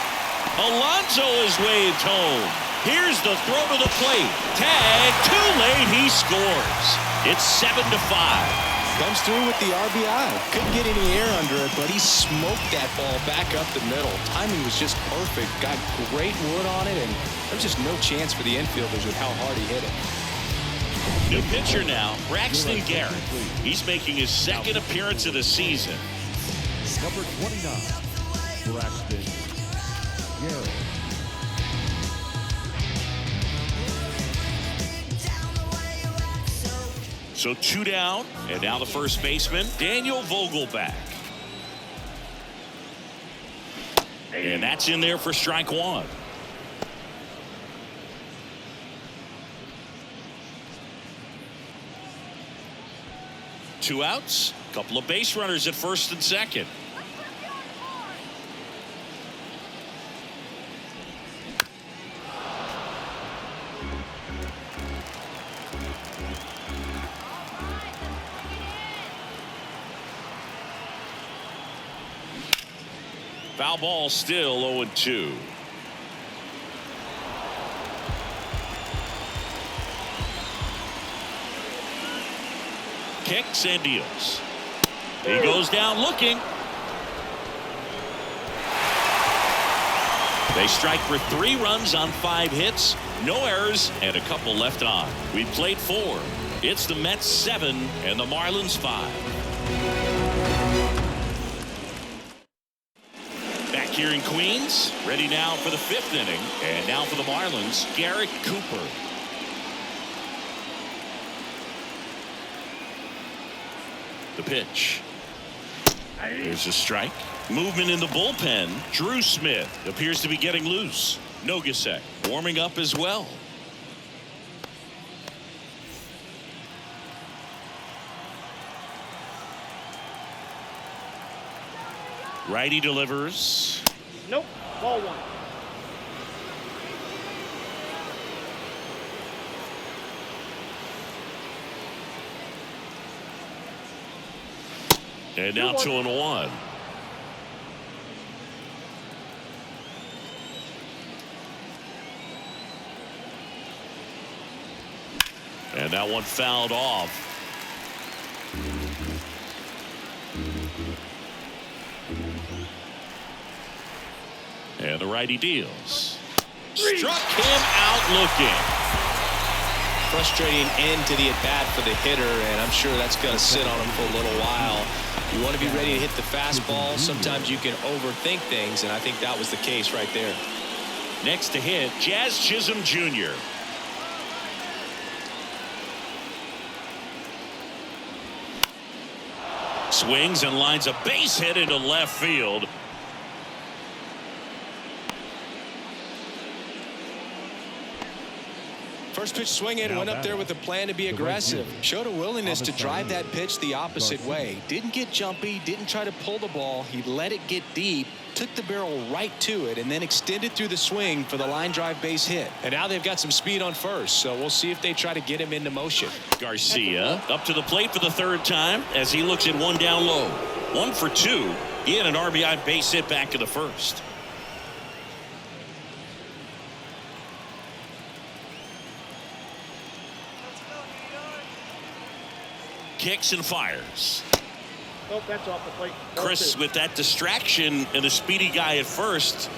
Alonso is waved home. Here's the throw to the plate. Tag, too late, he scores. It's 7-5. Comes through with the RBI. Couldn't get any air under it, but he smoked that ball back up the middle. Timing was just perfect. Got great wood on it, and there's just no chance for the infielders with how hard he hit it. New pitcher now, Braxton Garrett. He's making his second appearance of the season. Number 29, Braxton Garrett. So 2 down, and now the first baseman, Daniel Vogelback. And that's in there for strike 1. Two outs, couple of base runners at first and second. Foul ball, still 0-2. Kicks and deals. He goes down looking. They strike for 3 runs on 5 hits, no errors, and a couple left on. We played 4. It's the Mets 7 and the Marlins 5. Back here in Queens, ready now for the 5th inning. And now for the Marlins, Garrett Cooper. The pitch. There's a strike. Movement in the bullpen. Drew Smith appears to be getting loose. Nogasek warming up as well. Righty delivers. Nope. Ball 1. And now 2-1. And that one fouled off. And the righty deals. Struck him out looking. Frustrating end to the at-bat for the hitter, and I'm sure that's going to sit on him for a little while. You want to be ready to hit the fastball. Sometimes you can overthink things, and I think that was the case right there. Next to hit, Jazz Chisholm Jr. Swings and lines a base hit into left field. First pitch swinging, went up there with a plan to be aggressive. Showed a willingness to drive that pitch the opposite way. Didn't get jumpy, didn't try to pull the ball. He let it get deep, took the barrel right to it, and then extended through the swing for the line drive base hit. And now they've got some speed on first, so we'll see if they try to get him into motion. Garcia up to the plate for the 3rd time as he looks at 1 down low. 1 for 2. He had an RBI base hit back in the 1st. Kicks and fires. Oh, that's off the plate. Chris, with that distraction and a speedy guy at first,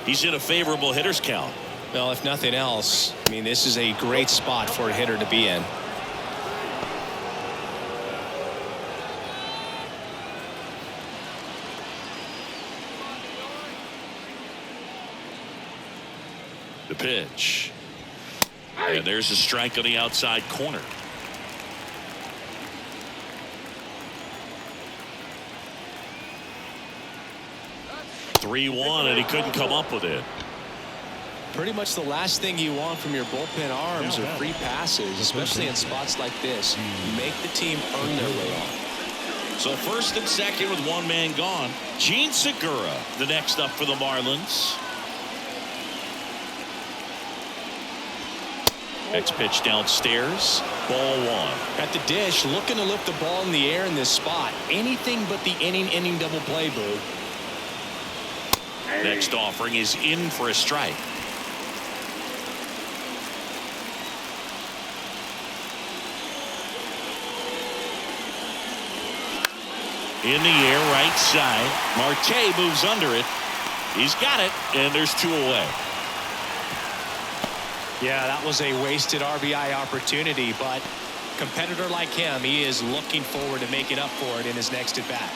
he's in a favorable hitter's count. Well, if nothing else, I mean, this is a great spot for a hitter to be in. The pitch. And there's a strike on the outside corner. 3-1, and he couldn't come up with it. Pretty much the last thing you want from your bullpen arms are free passes, especially in spots like this. Make the team earn their way off. So 1st and 2nd with 1 man gone. Gene Segura, the next up for the Marlins. Next pitch downstairs. Ball 1. At the dish, looking to lift the ball in the air in this spot. Anything but the inning double play, Boo. Next offering is in for a strike. In the air, right side. Marte moves under it. He's got it, and there's 2 away. Yeah, that was a wasted RBI opportunity, but competitor like him, he is looking forward to making up for it in his next at bat.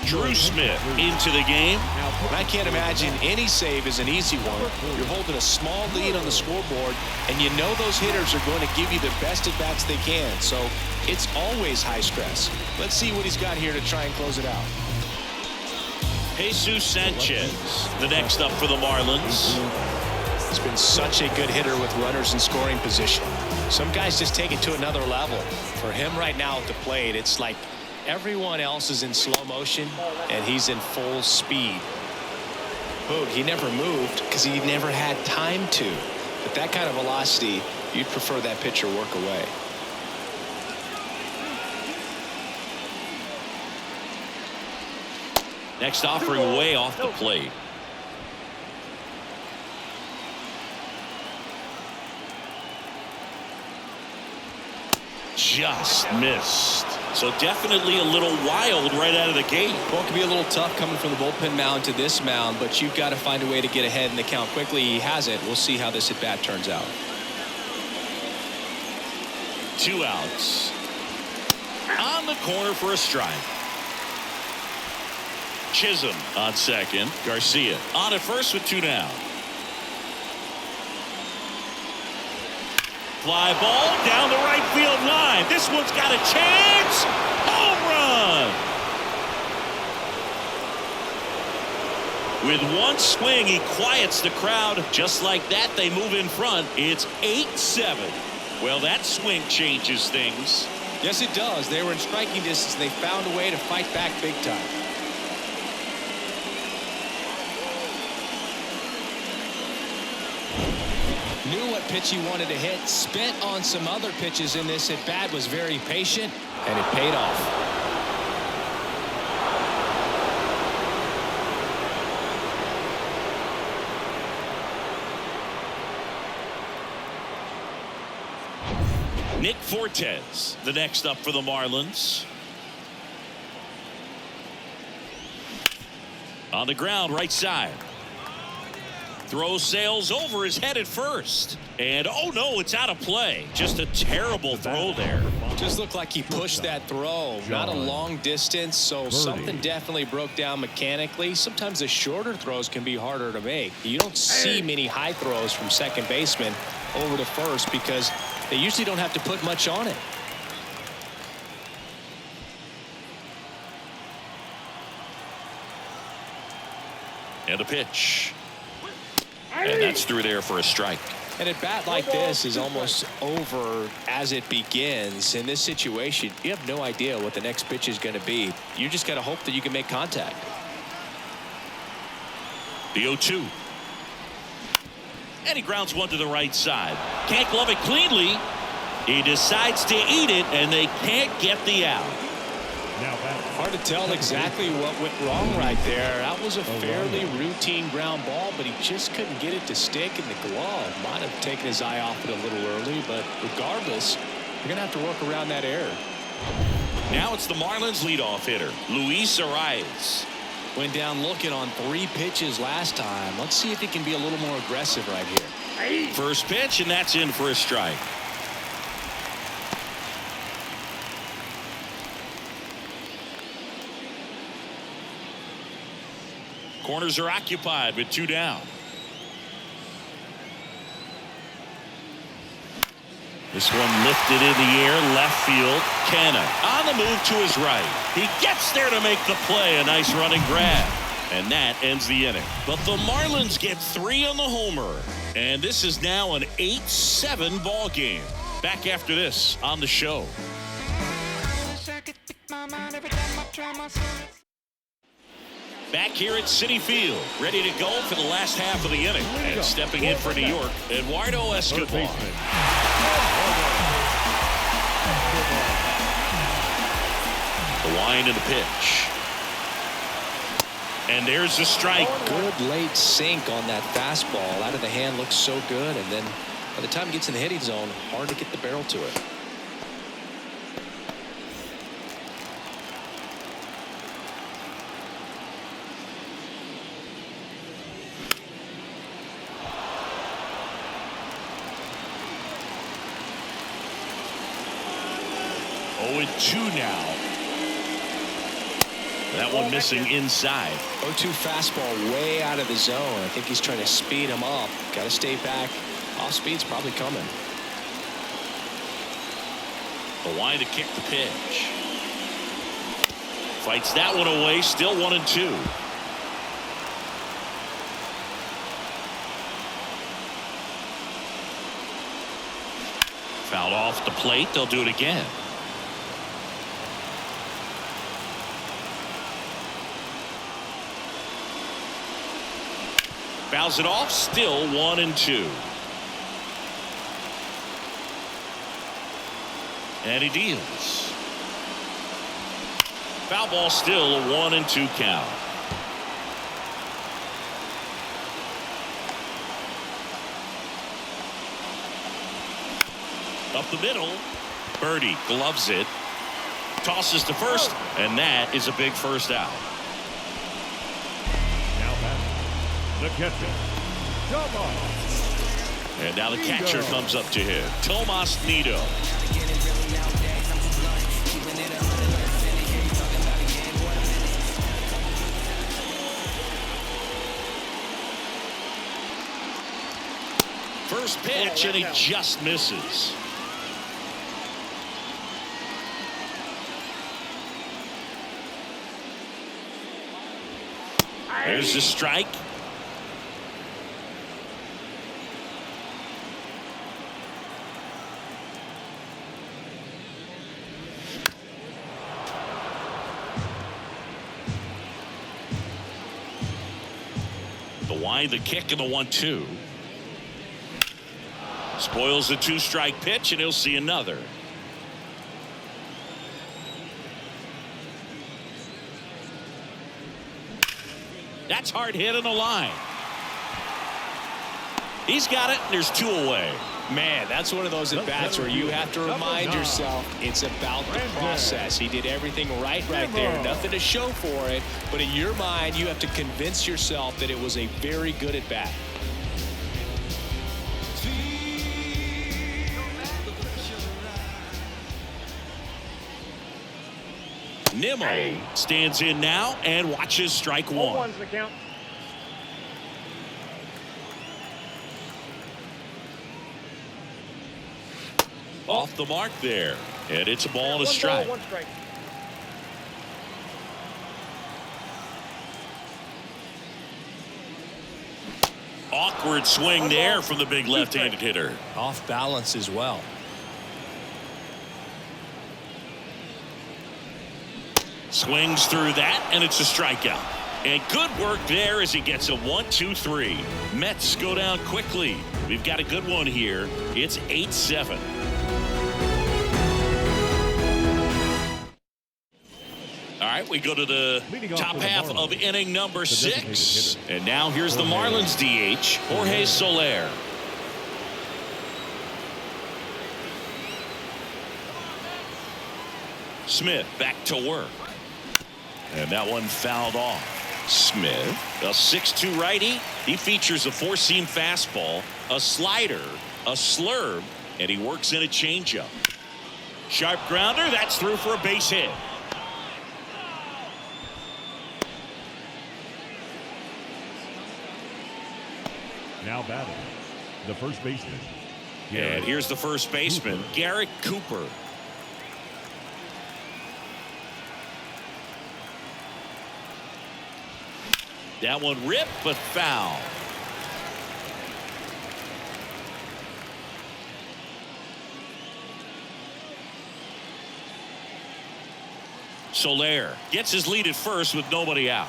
Drew Smith into the game. And I can't imagine any save is an easy one. You're holding a small lead on the scoreboard, and you know those hitters are going to give you the best at bats they can. So it's always high stress. Let's see what he's got here to try and close it out. Jesus Sanchez, the next up for the Marlins. He's been such a good hitter with runners in scoring position. Some guys just take it to another level. For him right now at the plate, it's like everyone else is in slow motion and he's in full speed. Boog, he never moved because he never had time to. But that kind of velocity, you'd prefer that pitcher work away. Next offering way off the plate. Just missed. So definitely a little wild right out of the gate. Well, it could be a little tough coming from the bullpen mound to this mound, but you've got to find a way to get ahead in the count quickly. He hasn't. We'll see how this at bat turns out. 2 outs. On the corner for a strike. Chisholm on second. Garcia on at first with 2 down. Fly ball down the right field line. This one's got a chance. Home run. With one swing, he quiets the crowd. Just like that, they move in front. It's 8-7. Well, that swing changes things. Yes, it does. They were in striking distance. They found a way to fight back big time. Knew what pitch he wanted to hit. Spent on some other pitches in this at bat. Was very patient, and it paid off. Nick Fortes, the next up for the Marlins. On the ground, right side. Throw sails over his head at first. And oh no, it's out of play. Just a terrible throw there. Just looked like he pushed that throw. Not a long distance, so something definitely broke down mechanically. Sometimes the shorter throws can be harder to make. You don't see many high throws from second baseman over to first because they usually don't have to put much on it. And a pitch. And that's through there for a strike. And a bat like this is almost over as it begins. In this situation, you have no idea what the next pitch is going to be. You just got to hope that you can make contact. The 0-2. And he grounds one to the right side. Can't glove it cleanly. He decides to eat it, and they can't get the out. Hard to tell exactly what went wrong right there. That was a fairly routine ground ball, but he just couldn't get it to stick in the glove. Might have taken his eye off it a little early, but regardless, you're going to have to work around that error. Now it's the Marlins leadoff hitter, Luis Arias. Went down looking on 3 pitches last time. Let's see if he can be a little more aggressive right here. First pitch, and that's in for a strike. Corners are occupied with 2 down. This one lifted in the air, left field. Canna on the move to his right. He gets there to make the play. A nice running grab. And that ends the inning. But the Marlins get 3 on the homer. And this is now an 8-7 ball game. Back after this on the show. Back here at Citi Field, ready to go for the last half of the inning. And stepping in for New York, Eduardo Escobar. The wind and the pitch. And there's the strike. Good late sink on that fastball. Out of the hand, looks so good. And then by the time it gets in the hitting zone, hard to get the barrel to it. Oh, 2 now. That one missing inside. 0-2 fastball way out of the zone. I think he's trying to speed him up. Got to stay back. Off speed's probably coming. The wind to kick the pitch. Fights that one away. Still 1-2. Fouled off the plate. They'll do it again. Fouls it off. Still 1-2. And he deals. Foul ball, still a 1-2 count. Up the middle. Birdie gloves it. Tosses to first, and that is a big first out. Now batting, the catcher, Tomas. And now the catcher comes up to him. Tomas Nido. First pitch, and he just misses. There's the strike. The wind, the kick, and the 1-2. Spoils the 2-strike pitch, and he'll see another. That's hard hit on the line. He's got it, and there's 2 away. Man, that's one of those at-bats where you have to remind yourself it's about the process. He did everything right there. Nothing to show for it, but in your mind, you have to convince yourself that it was a very good at-bat. Nimmo stands in now and watches strike 1. 1's the count. Off the mark there, and it's a ball and a 1 strike. ball, 1 strike. Awkward swing there from the big left-handed hitter. Off balance as well. Swings through that, and it's a strikeout. And good work there as he gets a 1-2-3. Mets go down quickly. We've got a good one here. It's 8-7. All right, we go to the top half of inning number 6. And now here's the Marlins DH, Jorge Soler. Smith back to work. And that one fouled off. Smith, a 6'2 righty. He features a 4-seam fastball, a slider, a slurve, and he works in a changeup. Sharp grounder, that's through for a base hit. Now batting, the first baseman. And here's the first baseman, Garrett Cooper. That one ripped, but foul. Soler gets his lead at first with nobody out.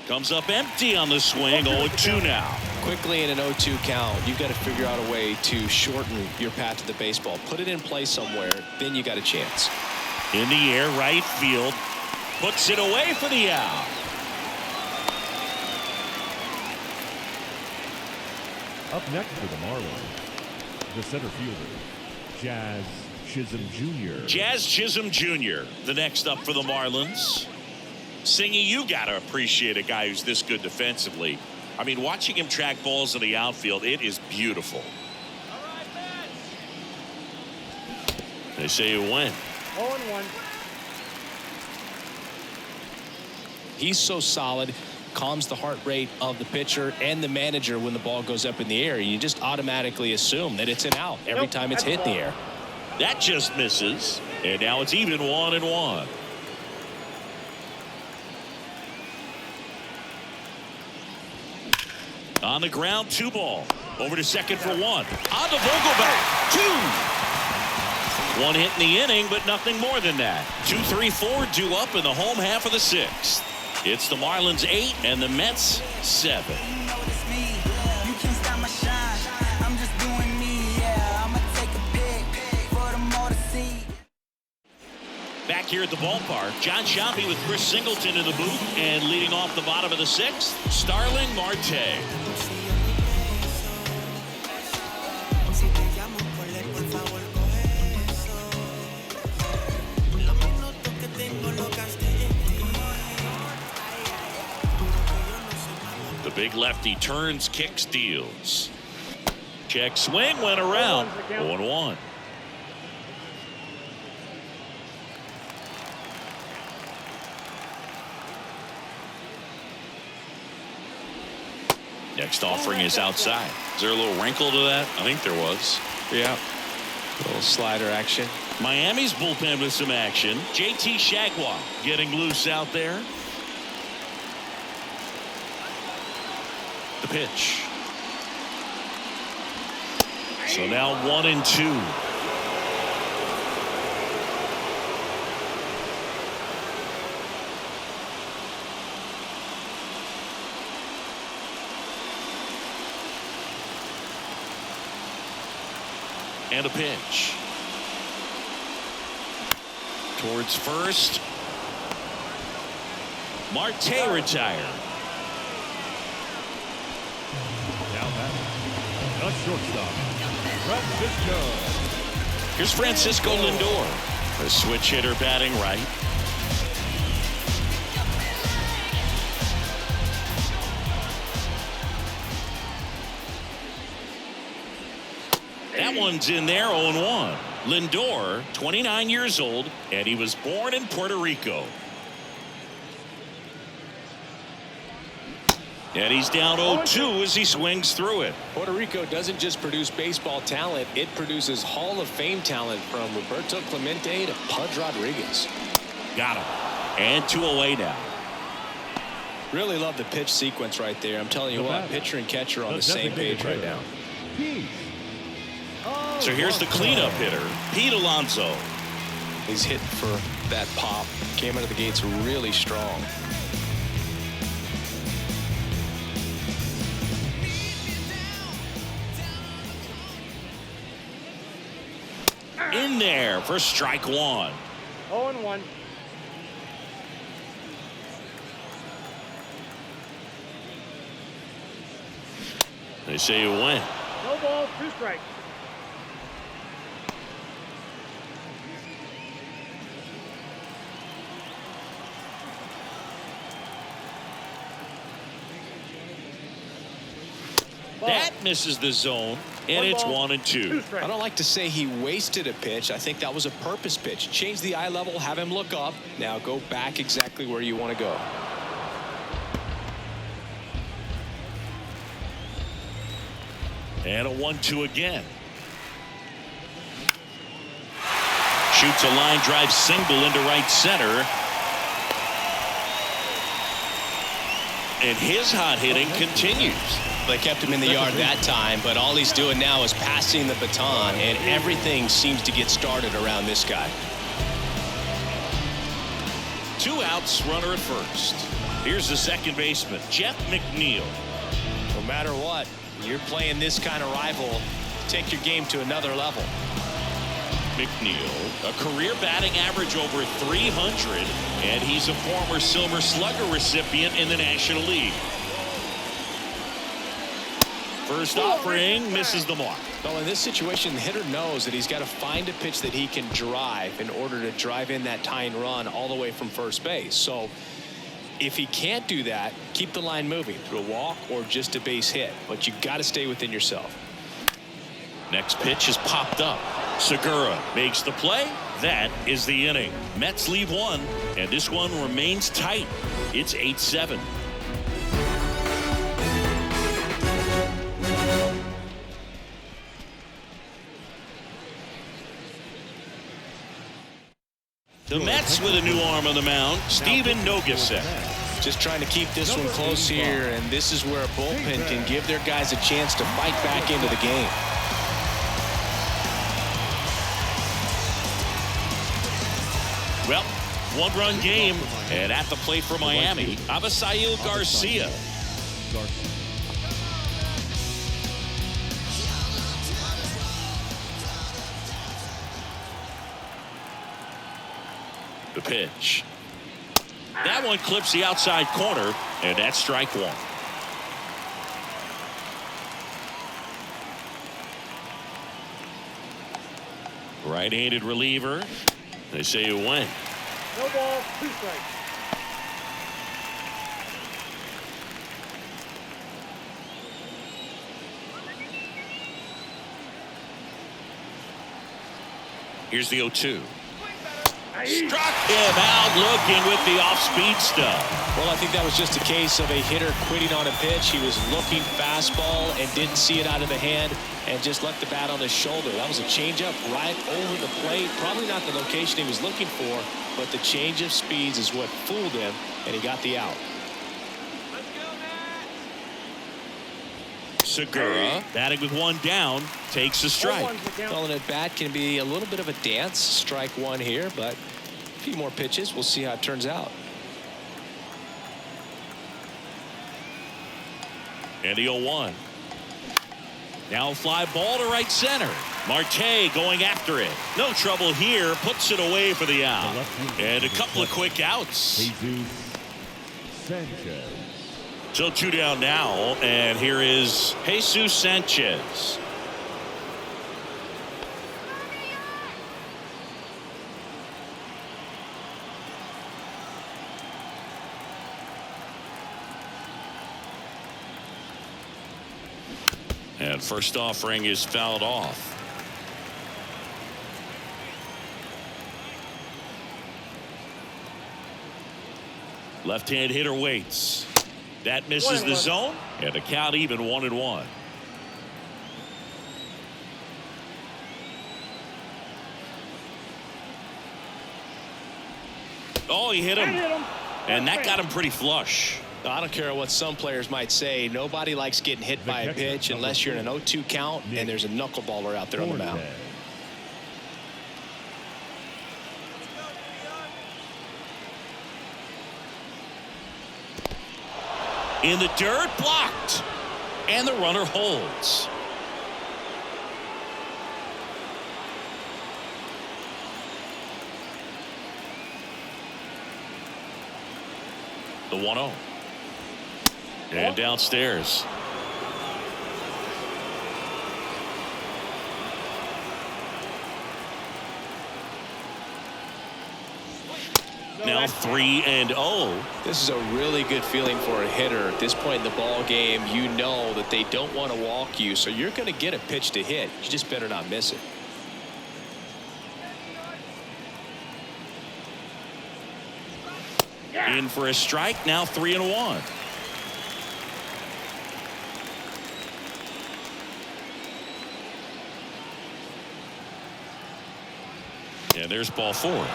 Comes up empty on the swing. 0-2 now. Quickly in an 0-2 count, you've got to figure out a way to shorten your path to the baseball. Put it in play somewhere, then you got a chance. In the air, right field. Puts it away for the out. Up next for the Marlins, the center fielder, Jazz Chisholm Jr. Jazz Chisholm Jr. the next up for the Marlins. Singy, you got to appreciate a guy who's this good defensively. I mean, watching him track balls in the outfield, it is beautiful. They say you win. 0-1. He's so solid, calms the heart rate of the pitcher and the manager when the ball goes up in the air. You just automatically assume that it's an out every time it's hit in the air. That just misses. And now it's even 1-1. On the ground, 2 ball. Over to second for 1. On the Vogelback, 2. 1 hit in the inning, but nothing more than that. 2, 3, 4 due up in the home half of the 6th. It's the Marlins 8 and the Mets 7. Back here at the ballpark, John Shoppy with Chris Singleton in the booth, and leading off the bottom of the 6th, Starling Marte. The big lefty turns, kicks, deals. Check swing, went around. 0-1. Next offering is outside. Is there a little wrinkle to that? I think there was. Yeah. A little slider action. Miami's bullpen with some action. JT Shagwell getting loose out there. The pitch. So now 1-2. And a pitch. Towards first. Marte retired. Now batting, the shortstop, Francisco. Here's Francisco Lindor, a switch hitter batting right. That one's in there. 0-1. Lindor, 29 years old, and he was born in Puerto Rico. And he's down 0-2 as he swings through it. Puerto Rico doesn't just produce baseball talent, it produces Hall of Fame talent from Roberto Clemente to Pudge Rodriguez. Got him. And 2 away now. Really love the pitch sequence right there. I'm telling you what, pitcher and catcher on the same page right now. So here's the cleanup hitter, Pete Alonso. He's hitting for that pop. Came out of the gates really strong. In there for strike 1. 0-1. They say you win. No ball, 2 strikes. That misses the zone, and it's 1-2. I don't like to say he wasted a pitch. I think that was a purpose pitch. Change the eye level, have him look up. Now go back exactly where you want to go. And a 1-2 again. Shoots a line drive single into right center. And his hot hitting continues. They kept him in the yard that time, but all he's doing now is passing the baton, and everything seems to get started around this guy. 2 outs, runner at first. Here's the second baseman, Jeff McNeil. No matter what, you're playing this kind of rival, take your game to another level. McNeil, a career batting average over 300, and he's a former Silver Slugger recipient in the National League. First offering misses the mark. Well, in this situation, the hitter knows that he's got to find a pitch that he can drive in order to drive in that tying run all the way from first base. So if he can't do that, keep the line moving through a walk or just a base hit, but you got to stay within yourself. Next pitch is popped up. Segura makes the play. That is the inning. Mets leave 1, and this one remains tight. It's 8-7. The Mets with a new arm on the mound, Steven Nogasek. Just trying to keep this one close here, and this is where a bullpen can give their guys a chance to fight back into the game. Well, 1-run game, and at the plate for Miami, Avisail Garcia. The pitch. That one clips the outside corner, and that's strike 1. Right-handed reliever. They say you win. No ball, 2 strikes. Here's the 0-2. Struck him out looking with the off-speed stuff. Well, I think that was just a case of a hitter quitting on a pitch. He was looking fastball and didn't see it out of the hand and just left the bat on his shoulder. That was a changeup right over the plate. Probably not the location he was looking for, but the change of speeds is what fooled him, and he got the out. Segura batting with one down takes a strike. Calling it bat can be a little bit of a dance. Strike one here, but a few more pitches. We'll see how it turns out. And the 0-1. Now fly ball to right center. Marte going after it. No trouble here. Puts it away for the out. And a couple of quick outs. Jesus Sanchez. So 2 down now, and here is Jesus Sanchez. And first offering is fouled off. Left-hand hitter waits. That misses the zone, and the count even 1-1. Oh, he hit him. And that got him pretty flush. I don't care what some players might say. Nobody likes getting hit by a pitch unless you're in an 0-2 count and there's a knuckleballer out there on the mound. In the dirt, blocked, and the runner holds. The 1-0. And downstairs. Now 3-0. This is a really good feeling for a hitter. At this point in the ball game, you know that they don't want to walk you, so you're going to get a pitch to hit. You just better not miss it. In for a strike. Now 3-1. And there's ball 4.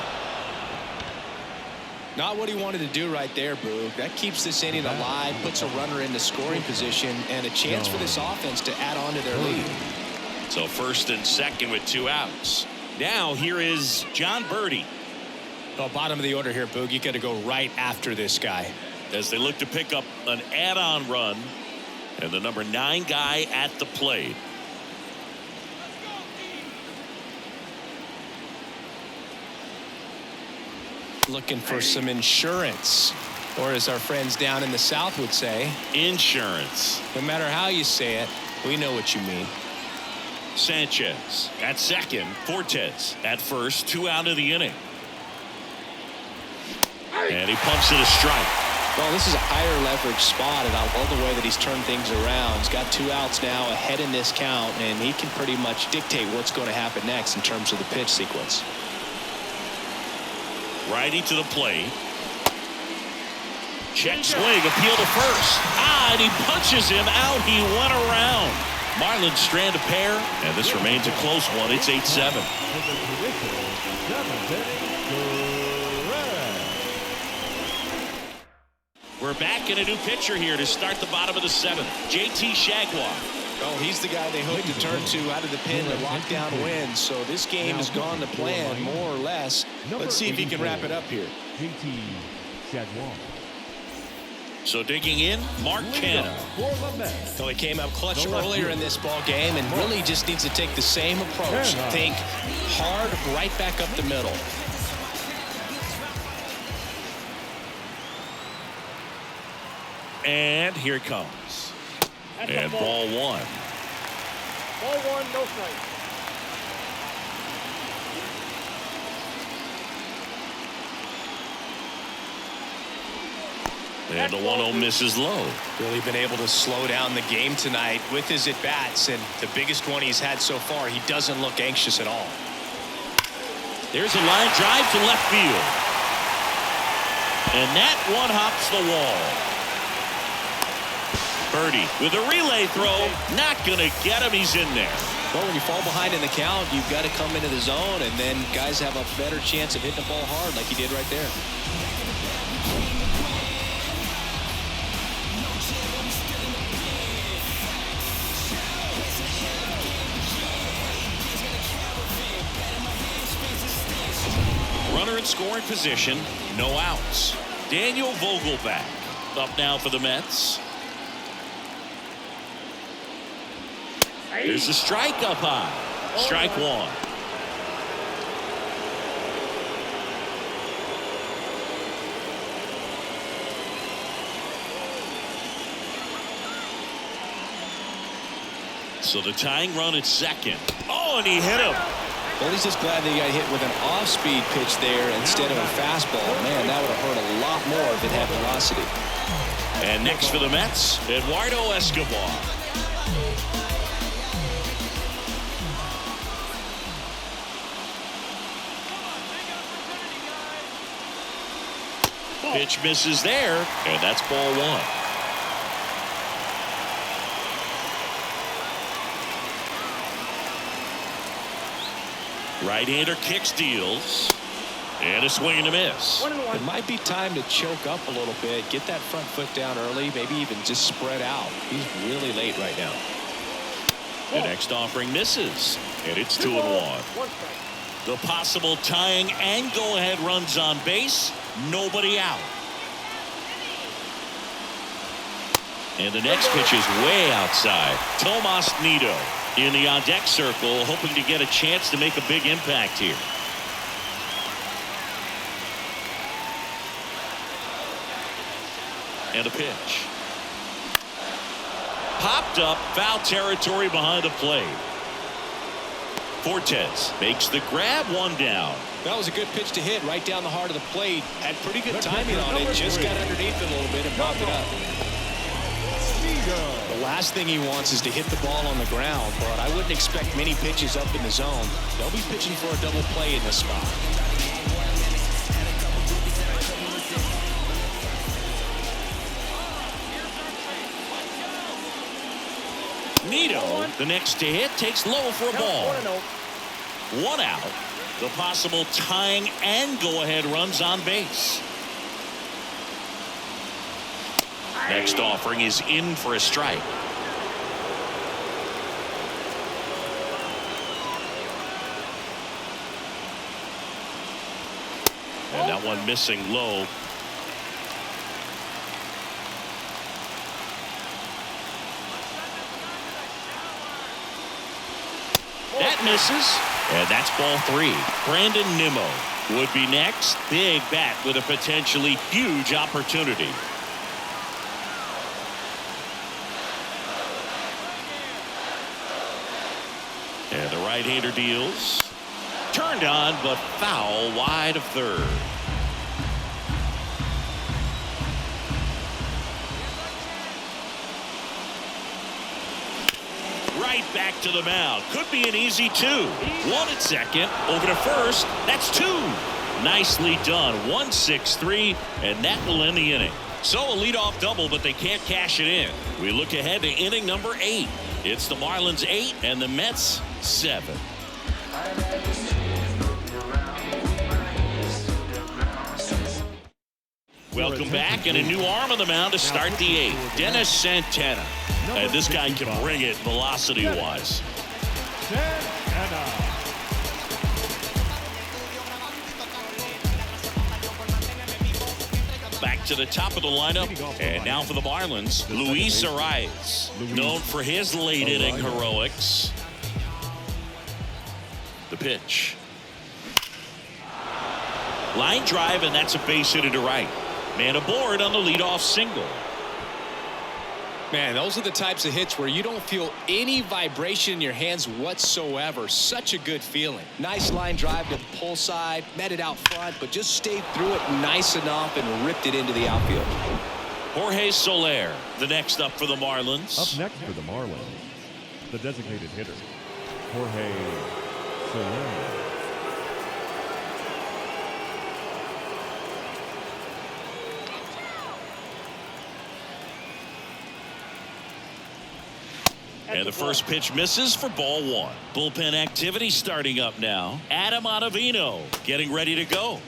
Not what he wanted to do right there, Boog. That keeps this inning alive, puts a runner in the scoring position, and a chance for this offense to add on to their lead. So first and second with 2 outs. Now here is John Birdie. Oh, bottom of the order here, Boog. You got to go right after this guy. As they look to pick up an add-on run. And the number 9 guy at the plate. Looking for some insurance, or as our friends down in the South would say, insurance. No matter how you say it, we know what you mean. Sanchez at second. Fortes at first. 2 out of the inning. And he pumps it a strike. Well, this is a higher leverage spot, and I love the way that he's turned things around. He's got 2 outs now ahead in this count, and he can pretty much dictate what's going to happen next in terms of the pitch sequence. Righty to the plate. Check swing, appeal to first. And he punches him out. He went around. Marlins strand a pair, and this remains a close one. It's 8-7. We're back in a new pitcher here to start the bottom of the 7th. JT Jaguar. Oh, he's the guy they hope to turn to out of the pen to lock down wins. So this game has gone to plan, more or less. Let's see if he can wrap it up here. JT Jaguar. So digging in, Mark Canha. So he came up clutch earlier in this ball game and really just needs to take the same approach. Think hard right back up the middle. And here it comes. And ball 1. Ball 1, no strike. And the 1-0 misses low. Really been able to slow down the game tonight with his at-bats, and the biggest one he's had so far, he doesn't look anxious at all. There's a line drive to left field. And that one hops the wall. Birdie with a relay throw. Not going to get him. He's in there. Well, when you fall behind in the count, you've got to come into the zone, and then guys have a better chance of hitting the ball hard like he did right there. Runner in scoring position, no outs. Daniel Vogelback up now for the Mets. There's a strike up high. Strike one. So the tying run at second. Oh, and he hit him. Well, he's just glad that he got hit with an off-speed pitch there instead of a fastball. Man, that would have hurt a lot more if it had velocity. And next for the Mets, Eduardo Escobar. Pitch misses there, and that's ball one. Right-hander kicks, deals, and a swing and a miss. It might be time to choke up a little bit, get that front foot down early, maybe even just spread out. He's really late right now. The next offering misses, and it's 2-1. The possible tying and go-ahead runs on base, nobody out. And the next pitch is way outside. Tomas Nido in the on-deck circle, hoping to get a chance to make a big impact here. And a pitch. Popped up, foul territory behind the plate. Fortes makes the grab, one down. That was a good pitch to hit right down the heart of the plate. Had pretty good timing on it. Just got underneath it a little bit and popped it up. The last thing he wants is to hit the ball on the ground, but I wouldn't expect many pitches up in the zone. They'll be pitching for a double play in this spot. Nido, the next to hit, takes low for a ball. 1 out. The possible tying and go-ahead runs on base. Next offering is in for a strike. And that one missing low. That misses, and that's ball 3. Brandon Nimmo would be next. Big bat with a potentially huge opportunity. And the right-hander deals. Turned on, but foul wide of third. Right back to the mound. Could be an easy 2. 1 at second. Over to first. That's 2. Nicely done. 1-6-3, and that will end the inning. So a leadoff double, but they can't cash it in. We look ahead to inning number 8. It's the Marlins 8 and the Mets 7. Welcome back, and a new arm on the mound to start the 8th. Dennis Santana. This guy can bring it velocity-wise. Back to the top of the lineup, and now for the Marlins, Luis Arias, known for his late-inning heroics. The pitch. Line drive, and that's a base hit to right. Man aboard on the leadoff single. Man, those are the types of hits where you don't feel any vibration in your hands whatsoever. Such a good feeling. Nice line drive to the pull side, met it out front, but just stayed through it nice enough and ripped it into the outfield. Jorge Soler, the next up for the Marlins. Up next for the Marlins, the designated hitter, Jorge Soler. And the first pitch misses for ball one. Bullpen activity starting up now. Adam Ottavino getting ready to go.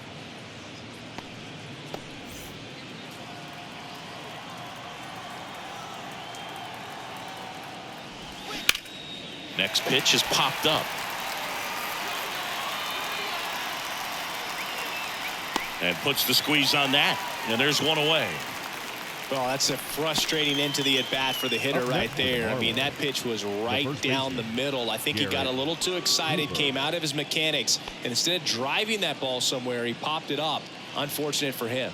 Next pitch is popped up. And puts the squeeze on that. And there's one away. Well, that's a frustrating end to the at-bat for the hitter right there. I mean, that pitch was right down the middle. I think he got a little too excited, came out of his mechanics, and instead of driving that ball somewhere, he popped it up. Unfortunate for him.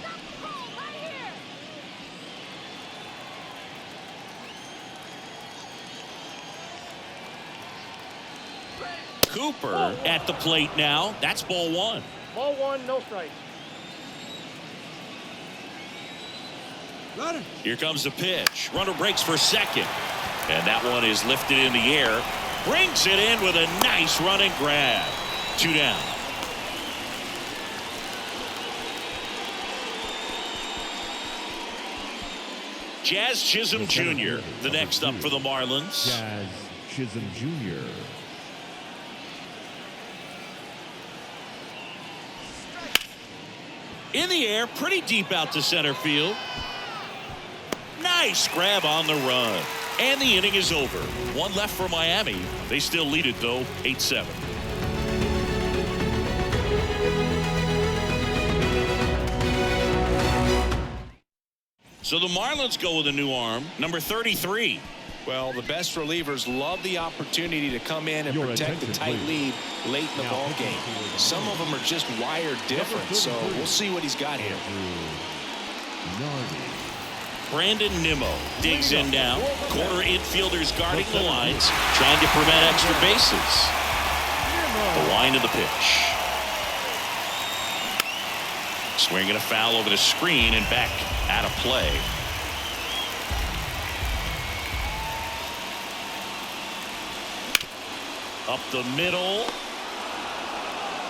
Cooper at the plate now. That's ball one. Ball one, no strike. Here comes the pitch. Runner breaks for second. And that one is lifted in the air. Brings it in with a nice running grab. 2 down. Jazz Chisholm Jr. the next up for the Marlins. Jazz Chisholm Jr. In the air, pretty deep out to center field. Nice grab on the run. And the inning is over. One left for Miami. They still lead it, though, 8-7. So the Marlins go with a new arm, number 33. Well, the best relievers love the opportunity to come in and protect the tight lead late in the ball game. Some of them are just wired different, so we'll see what he's got here. Brandon Nimmo digs in now. Corner infielders guarding the lines, trying to prevent extra bases. The line of the pitch. Swinging a foul over the screen and back out of play. Up the middle.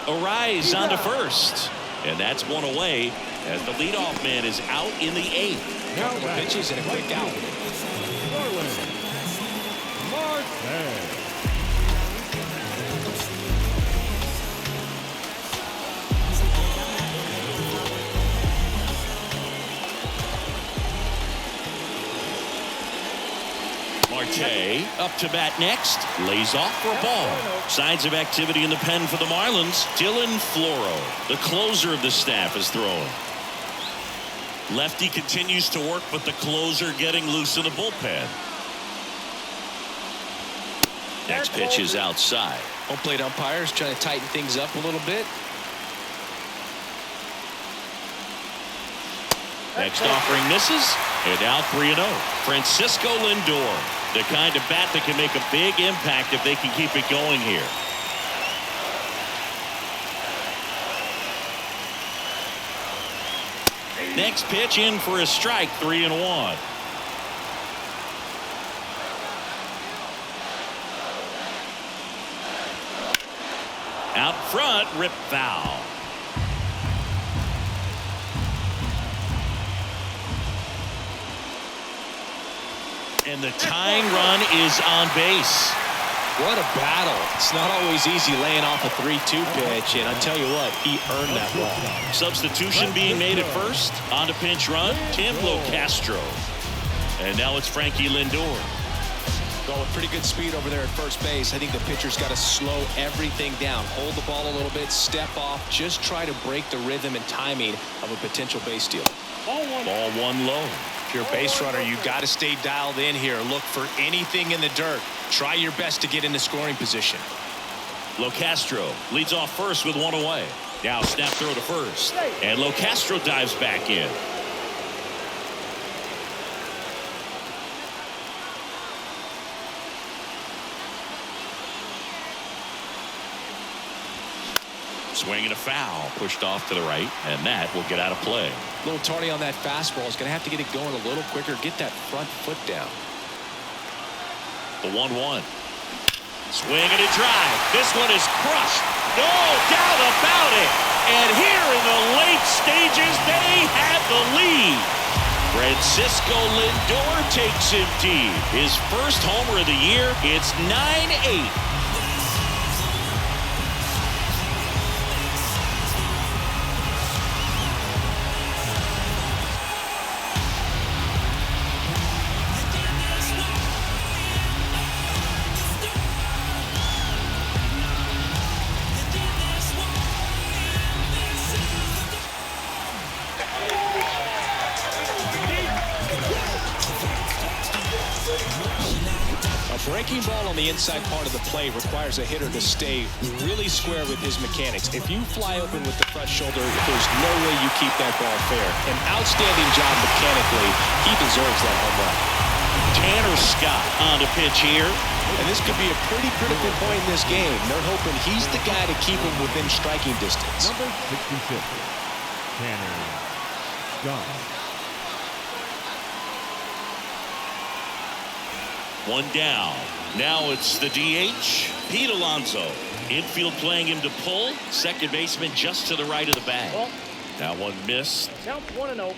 Arise onto first. And that's one away as the leadoff man is out in the 8th. Couple of pitches and a quick out. Marte up to bat next. Lays off for a ball. Signs of activity in the pen for the Marlins. Dylan Floro, the closer of the staff, is throwing. Lefty continues to work, but the closer getting loose in the bullpen. Next pitch is outside. Home plate umpires trying to tighten things up a little bit. Next offering misses, and now 3-0. Francisco Lindor, the kind of bat that can make a big impact if they can keep it going here. Next pitch in for a strike, 3-1. Out front, rip foul. And the tying run is on base. What a battle. It's not always easy laying off a 3-2 pitch, and I tell you what, he earned that ball. Substitution being made at first. On to pinch run, Tim Locastro. And now it's Frankie Lindor. Well, with pretty good speed over there at first base, I think the pitcher's got to slow everything down. Hold the ball a little bit, step off, just try to break the rhythm and timing of a potential base steal. Ball one low. If you're a base runner, you've got to stay dialed in here. Look for anything in the dirt. Try your best to get into scoring position. Locastro leads off first with one away. Now snap throw to first. And Locastro dives back in. Swinging a foul, pushed off to the right, and that will get out of play. A little tardy on that fastball. Is going to have to get it going a little quicker. Get that front foot down. The 1-1. Swing and a drive. This one is crushed. No doubt about it. And here in the late stages, they have the lead. Francisco Lindor takes him deep. His first homer of the year. It's 9-8. Breaking ball on the inside part of the play requires a hitter to stay really square with his mechanics. If you fly open with the front shoulder, there's no way you keep that ball fair. An outstanding job mechanically. He deserves that home run. Tanner Scott on the pitch here. And this could be a pretty critical point in this game. They're hoping he's the guy to keep him within striking distance. Number 66, Tanner Scott. One down. Now it's the DH, Pete Alonso. Infield playing him to pull. Second baseman just to the right of the bag. Well, that one missed. count 1-0.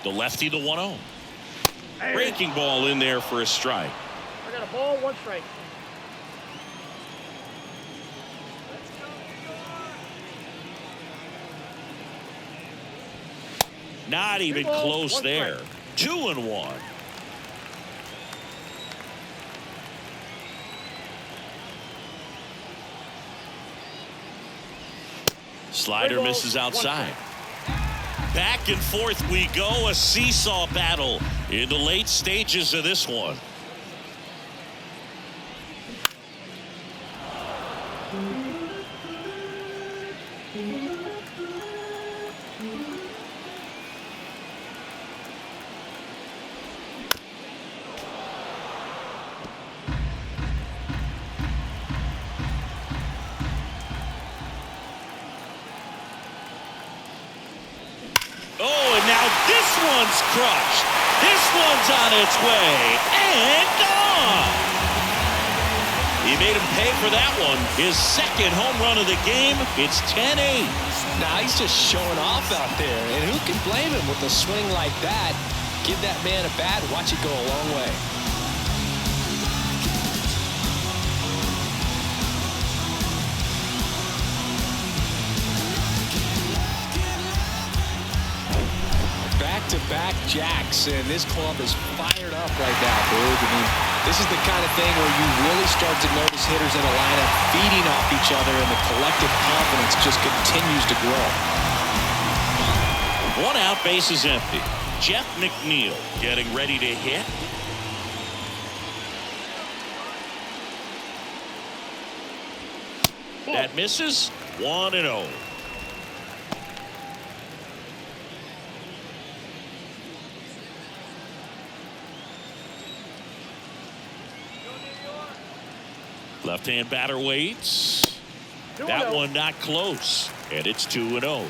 The lefty, the 1-0. Breaking ball in there for a strike. I got a ball, 1 strike. Not even Ball, close 1 there. strike. 2-1. Slider Ball, misses 1 outside. Back and forth we go. A seesaw battle in the late stages of this one. Oh, and now this one's crushed. This one's on its way and gone. He made him pay for that one. His second home run of the game. It's 10-8. Now he's just showing off out there. And who can blame him with a swing like that? Give that man a bat, watch it go a long way. Back-to-back jacks, and this club is fired up right now, Boog. I mean, this is the kind of thing where you really start to notice hitters in a lineup feeding off each other, and the collective confidence just continues to grow. 1 out, base is empty. Jeff McNeil getting ready to hit. That misses. 1-0. Left-hand batter waits. That one not close. And it's 2-0.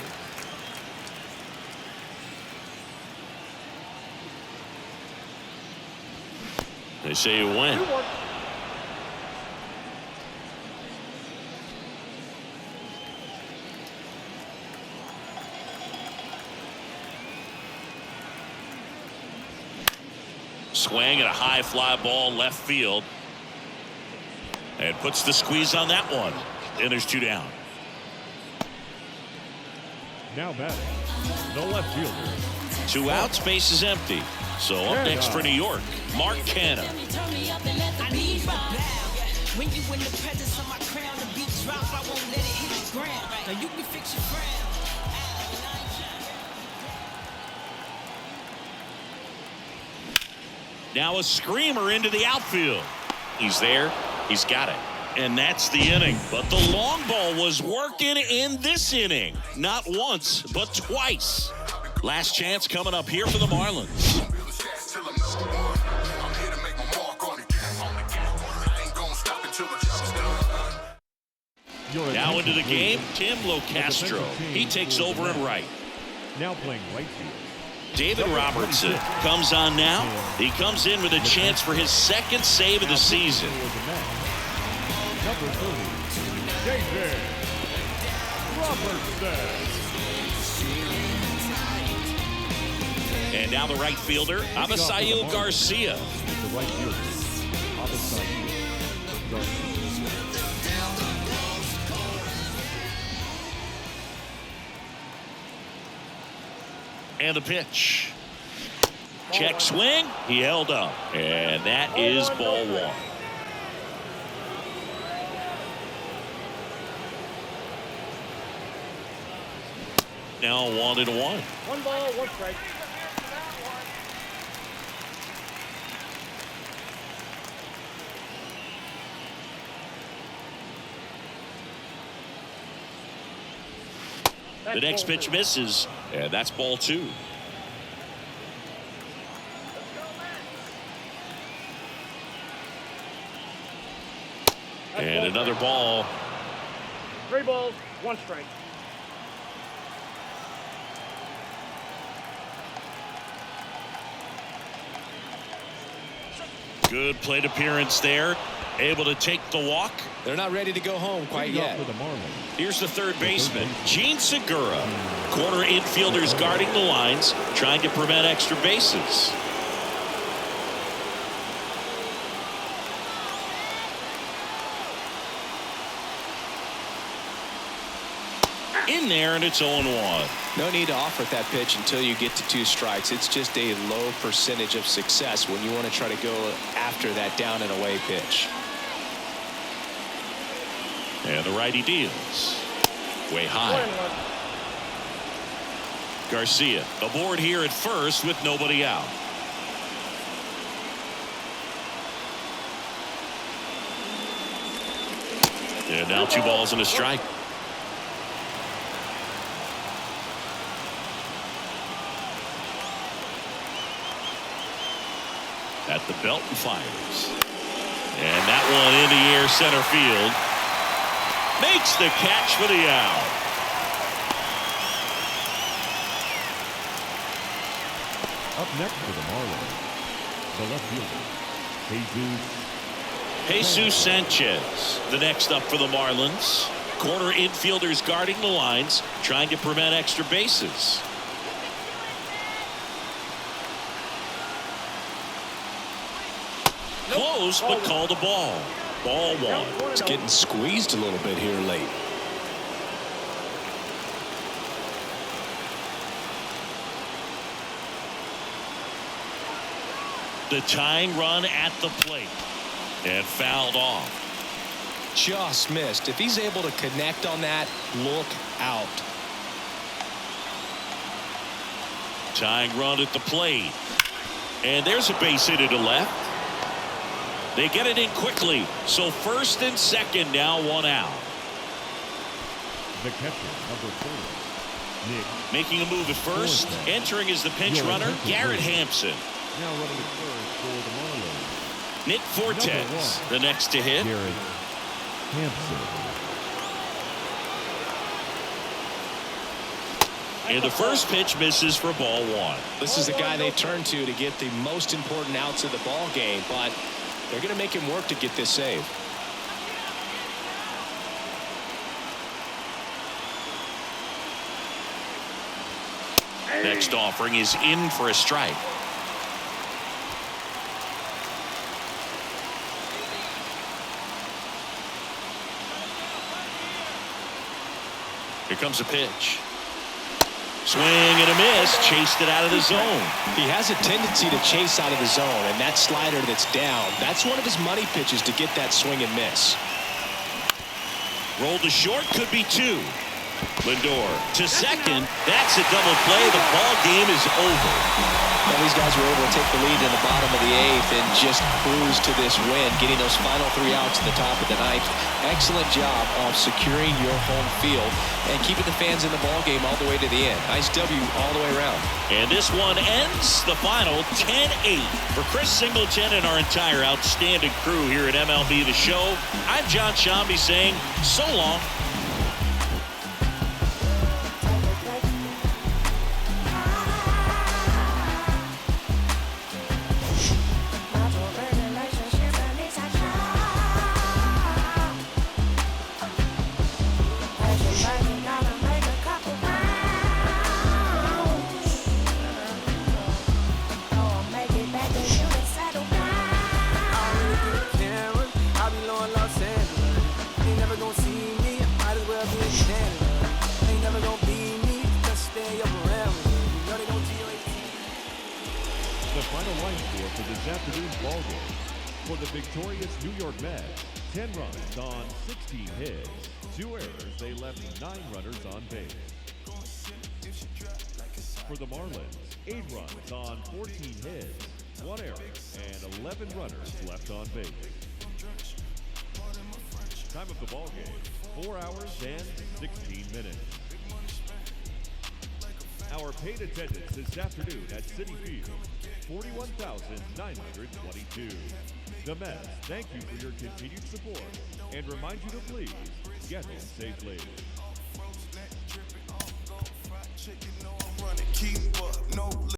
They say it went. Swing and a high fly ball left field. And puts the squeeze on that one. And there's 2 down. Now batting, the left fielder. 2 outs, base is empty. So up next for New York, Mark Canha. When you in the presence of my crown, the beat drop, I won't let it hit the ground. Now you can fix your crown. Now a screamer into the outfield. He's there. He's got it. And that's the inning. But the long ball was working in this inning. Not once, but twice. Last chance coming up here for the Marlins. Now into the game, Tim Locastro. He takes over in right. Now playing right field, David Robertson comes on now. He comes in with a chance for his second save of the season. Number 30, David Robertson. And now the right fielder, Avisail Garcia. The right fielder, Avisail Garcia. And the pitch. Check swing. He held up. And that is ball one. Now 1-1. 1 ball, 1 strike. The next pitch misses, and that's ball 2. And another ball. 3 balls, 1 strike. Good plate appearance there. Able to take the walk. They're not ready to go home quite yet. For the Marlins. Here's the third baseman, Gene Segura. Corner infielders guarding the lines, trying to prevent extra bases. In there, and it's 0-1. No need to offer that pitch until you get to 2 strikes. It's just a low percentage of success when you want to try to go after that down and away pitch. And the righty deals. Way high. Garcia aboard here at first with nobody out. And now 2 balls and a strike. At the belt and fires. And that one in the air center field. Makes the catch for the out. Up next for the Marlins, the left fielder, Jesus Sanchez, the next up for the Marlins. Corner infielders guarding the lines, trying to prevent extra bases. Close, but called a ball. Ball 1. It's getting squeezed a little bit here late. The tying run at the plate. And fouled off. Just missed. If he's able to connect on that, look out. Tying run at the plate. And there's a base hit to left. They get it in quickly. So first and second, now 1 out. the catcher, number 4, Nick. Making a move at first. Entering as the pinch runner, Garrett Hampson. Now running at first for the Marlins, Nick Fortes, the next to hit. Garrett Hampson. And the first pitch misses for ball 1. This is the guy they turn to get the most important outs of the ball game, but they're going to make him work to get this save. Next offering is in for a strike. Here comes a pitch. Swing and a miss. Chased it out of the zone. He has a tendency to chase out of the zone, and that slider that's down, that's one of his money pitches to get that swing and miss. Rolled to short, could be 2. Lindor to second. That's a double play. The ball game is over. Well, these guys were able to take the lead in the bottom of the 8th and just cruise to this win, getting those final 3 outs at the top of the 9th. Excellent job of securing your home field and keeping the fans in the ball game all the way to the end. Nice W all the way around. And this one ends the final 10-8. For Chris Singleton and our entire outstanding crew here at MLB The Show, I'm John Shambi saying so long. line score for this afternoon's ballgame. For the victorious New York Mets, 10 runs on 16 hits. 2 errors, they left 9 runners on base. For the Marlins, 8 runs on 14 hits, 1 error, and 11 runners left on base. Time of the ballgame, 4 hours and 16 minutes. Our paid attendance this afternoon at Citi Field, 41,922. The Mets thank you for your continued support and remind you to please get home safely. Keep up, no